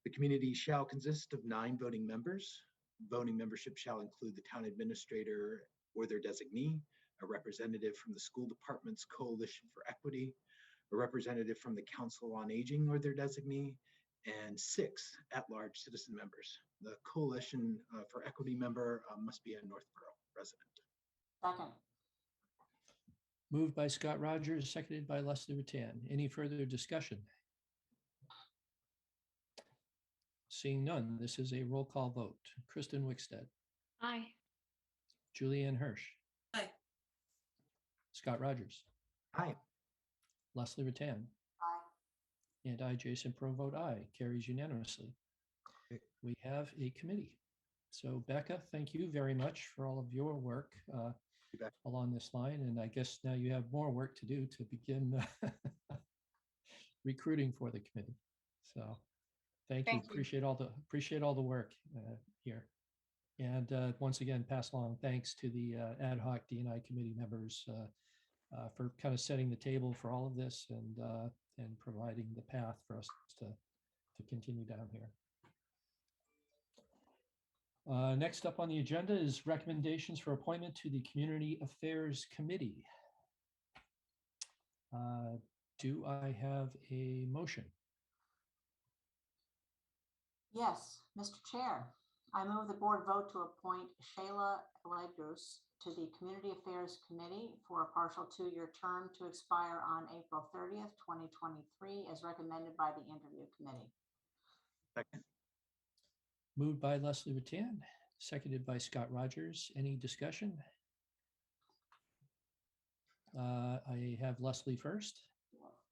The community shall consist of 9 voting members. Voting membership shall include the town administrator or their designee, a representative from the school department's Coalition for Equity, a representative from the Council on Aging or their designee, and 6 at-large citizen members. The Coalition for Equity member must be a Northborough resident. Second. Moved by Scott Rogers, seconded by Leslie Rattan. Any further discussion? Seeing none, this is a roll call vote. Kristen Wickstead. Aye. Julianne Hirsch. Aye. Scott Rogers. Aye. Leslie Rattan. Aye. And I, Jason Pro, vote aye. Carries unanimously. We have a committee. So Becca, thank you very much for all of your work along this line. And I guess now you have more work to do to begin recruiting for the committee. So thank you. Appreciate all the work here. And once again, pass along thanks to the ad hoc D&I committee members for kind of setting the table for all of this and providing the path for us to continue down here. Next up on the agenda is recommendations for appointment to the Community Affairs Committee. Do I have a motion? Yes, Mr. Chair, I move the board vote to appoint Shayla Ledrus to the Community Affairs Committee for a partial 2-year term to expire on April 30th, 2023, as recommended by the interview committee. Second. Moved by Leslie Rattan, seconded by Scott Rogers. Any discussion? I have Leslie first.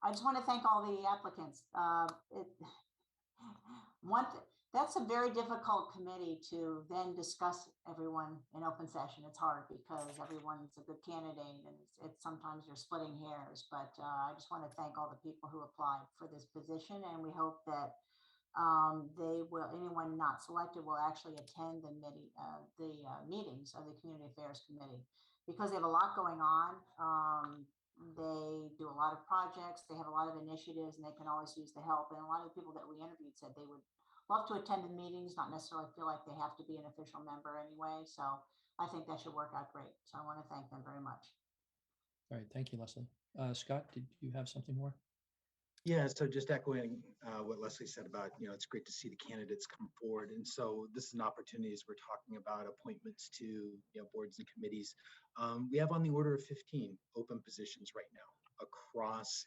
I just want to thank all the applicants. That's a very difficult committee to then discuss everyone in open session. It's hard because everyone's a good candidate and it's sometimes you're splitting hairs, but I just want to thank all the people who applied for this position, and we hope that anyone not selected will actually attend the meetings of the Community Affairs Committee, because they have a lot going on. They do a lot of projects, they have a lot of initiatives, and they can always use the help. And a lot of the people that we interviewed said they would love to attend the meetings, not necessarily feel like they have to be an official member anyway. So I think that should work out great. So I want to thank them very much. All right, thank you, Leslie. Scott, did you have something more? Yeah, so just echoing what Leslie said about, it's great to see the candidates come forward. And so this is an opportunity as we're talking about appointments to boards and committees. We have on the order of 15 open positions right now across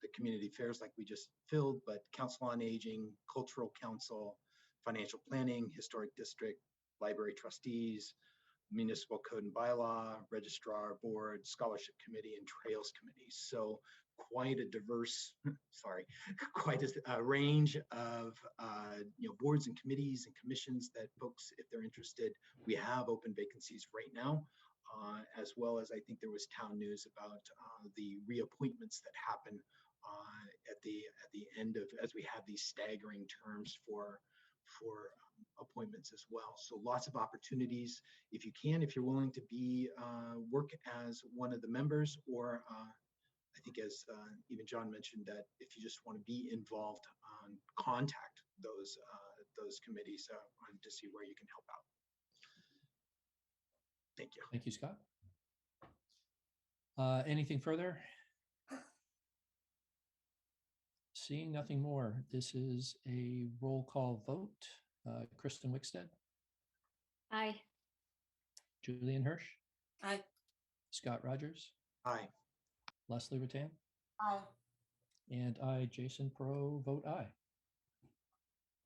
the community affairs like we just filled, but Council on Aging, Cultural Council, Financial Planning, Historic District, Library Trustees, Municipal Code and Bylaw, Registrar Board, Scholarship Committee, and Trails Committee. So quite a diverse, quite a range of boards and committees and commissions that folks, if they're interested, we have open vacancies right now, as well as I think there was town news about the reappointments that happen at the end of, as we have these staggering terms for appointments as well. So lots of opportunities. If you're willing to be work as one of the members, or I think as even John mentioned, that if you just want to be involved, contact those committees to see where you can help out. Thank you. Thank you, Scott. Anything further? Seeing nothing more, this is a roll call vote. Kristen Wickstead. Aye. Julian Hirsch. Aye. Scott Rogers. Aye. Leslie Rattan. Aye. And I, Jason Pro, vote aye.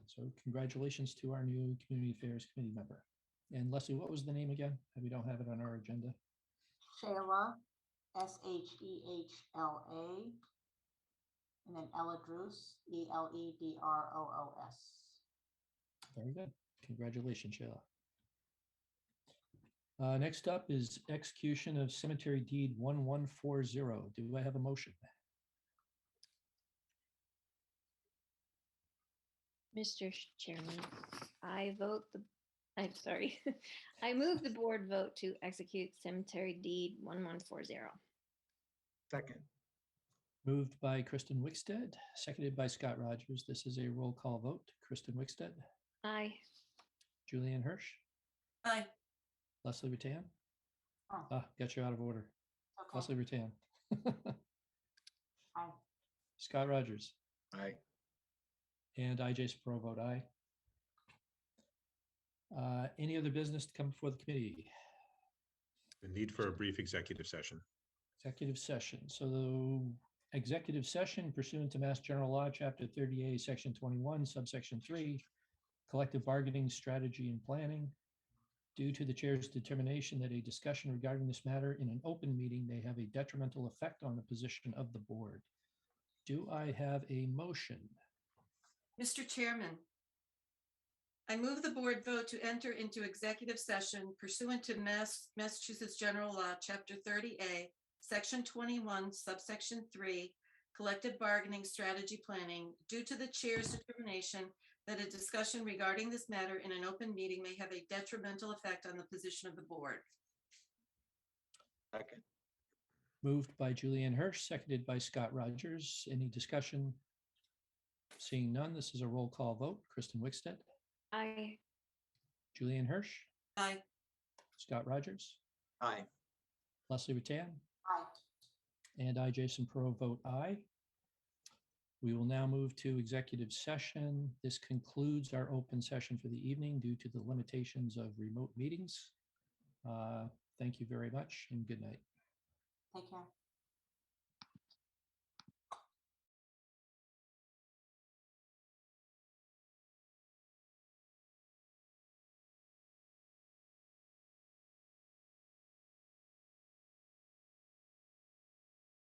So congratulations to our new Community Affairs Committee member. And Leslie, what was the name again? We don't have it on our agenda. Shayla, Shehla, and then Eledrus, Eledroos. Very good. Congratulations, Shayla. Next up is execution of cemetery deed 1140. Do I have a motion? Mr. Chairman, I move the board vote to execute cemetery deed 1140. Second. Moved by Kristen Wickstead, seconded by Scott Rogers. This is a roll call vote. Kristen Wickstead. Aye. Julian Hirsch. Aye. Leslie Rattan. Aye. Got you out of order. Okay. Leslie Rattan. Aye. Scott Rogers. Aye. And I, Jason Pro, vote aye. Any other business to come before the committee? The need for a brief executive session. Executive session. So the executive session pursuant to Mass General Law, Chapter 30A, Section 21, Subsection 3, collective bargaining strategy and planning. Due to the chair's determination that a discussion regarding this matter in an open meeting may have a detrimental effect on the position of the board. Do I have a motion? Mr. Chairman, I move the board vote to enter into executive session pursuant to Massachusetts General Law, Chapter 30A, Section 21, Subsection 3, collective bargaining strategy planning, due to the chair's determination that a discussion regarding this matter in an open meeting may have a detrimental effect on the position of the board. Second. Moved by Julianne Hirsch, seconded by Scott Rogers. Any discussion? Seeing none, this is a roll call vote. Kristen Wickstead. Aye. Julianne Hirsch, Aye. Scott Rogers, Aye. Leslie Ratan, Aye. and I, Jason Perot, vote aye. We will now move to executive session. This concludes our open session for the evening due to the limitations of remote meetings. Thank you very much and good night. Take care.